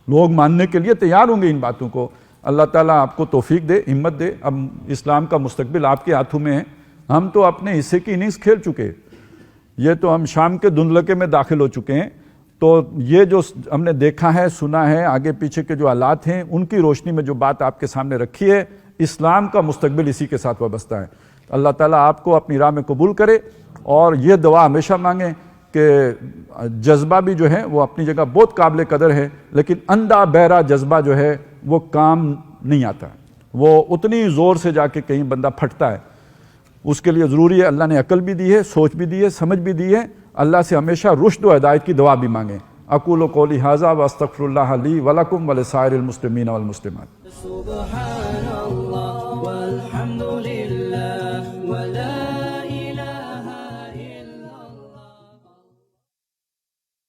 لوگ ماننے کے لیے تیار ہوں گے ان باتوں کو۔ اللہ تعالیٰ آپ کو توفیق دے، ہمت دے۔ اب اسلام کا مستقبل آپ کے ہاتھوں میں ہے، ہم تو اپنے حصے کی اننگز کھیل چکے، یہ تو ہم شام کے دھندلکے میں داخل ہو چکے ہیں، تو یہ جو ہم نے دیکھا ہے، سنا ہے، آگے پیچھے کے جو حالات ہیں ان کی روشنی میں جو بات آپ کے سامنے رکھی ہے، اسلام کا مستقبل اسی کے ساتھ وابستہ ہے۔ اللہ تعالیٰ آپ کو اپنی راہ میں قبول کرے، اور یہ دعا ہمیشہ مانگیں کہ جذبہ بھی جو ہے وہ اپنی جگہ بہت قابل قدر ہے، لیکن اندھا بہرا جذبہ جو ہے وہ کام نہیں آتا، وہ اتنی زور سے جا کے کہیں بندہ پھٹتا ہے۔ اس کے لیے ضروری ہے، اللہ نے عقل بھی دی ہے، سوچ بھی دی ہے، سمجھ بھی دی ہے، اللہ سے ہمیشہ رشد و ہدایت کی دعا بھی مانگیں۔ اقول قولی ھذا واستغفر اللہ لی ولکم ولسائر المسلمین والمسلمات۔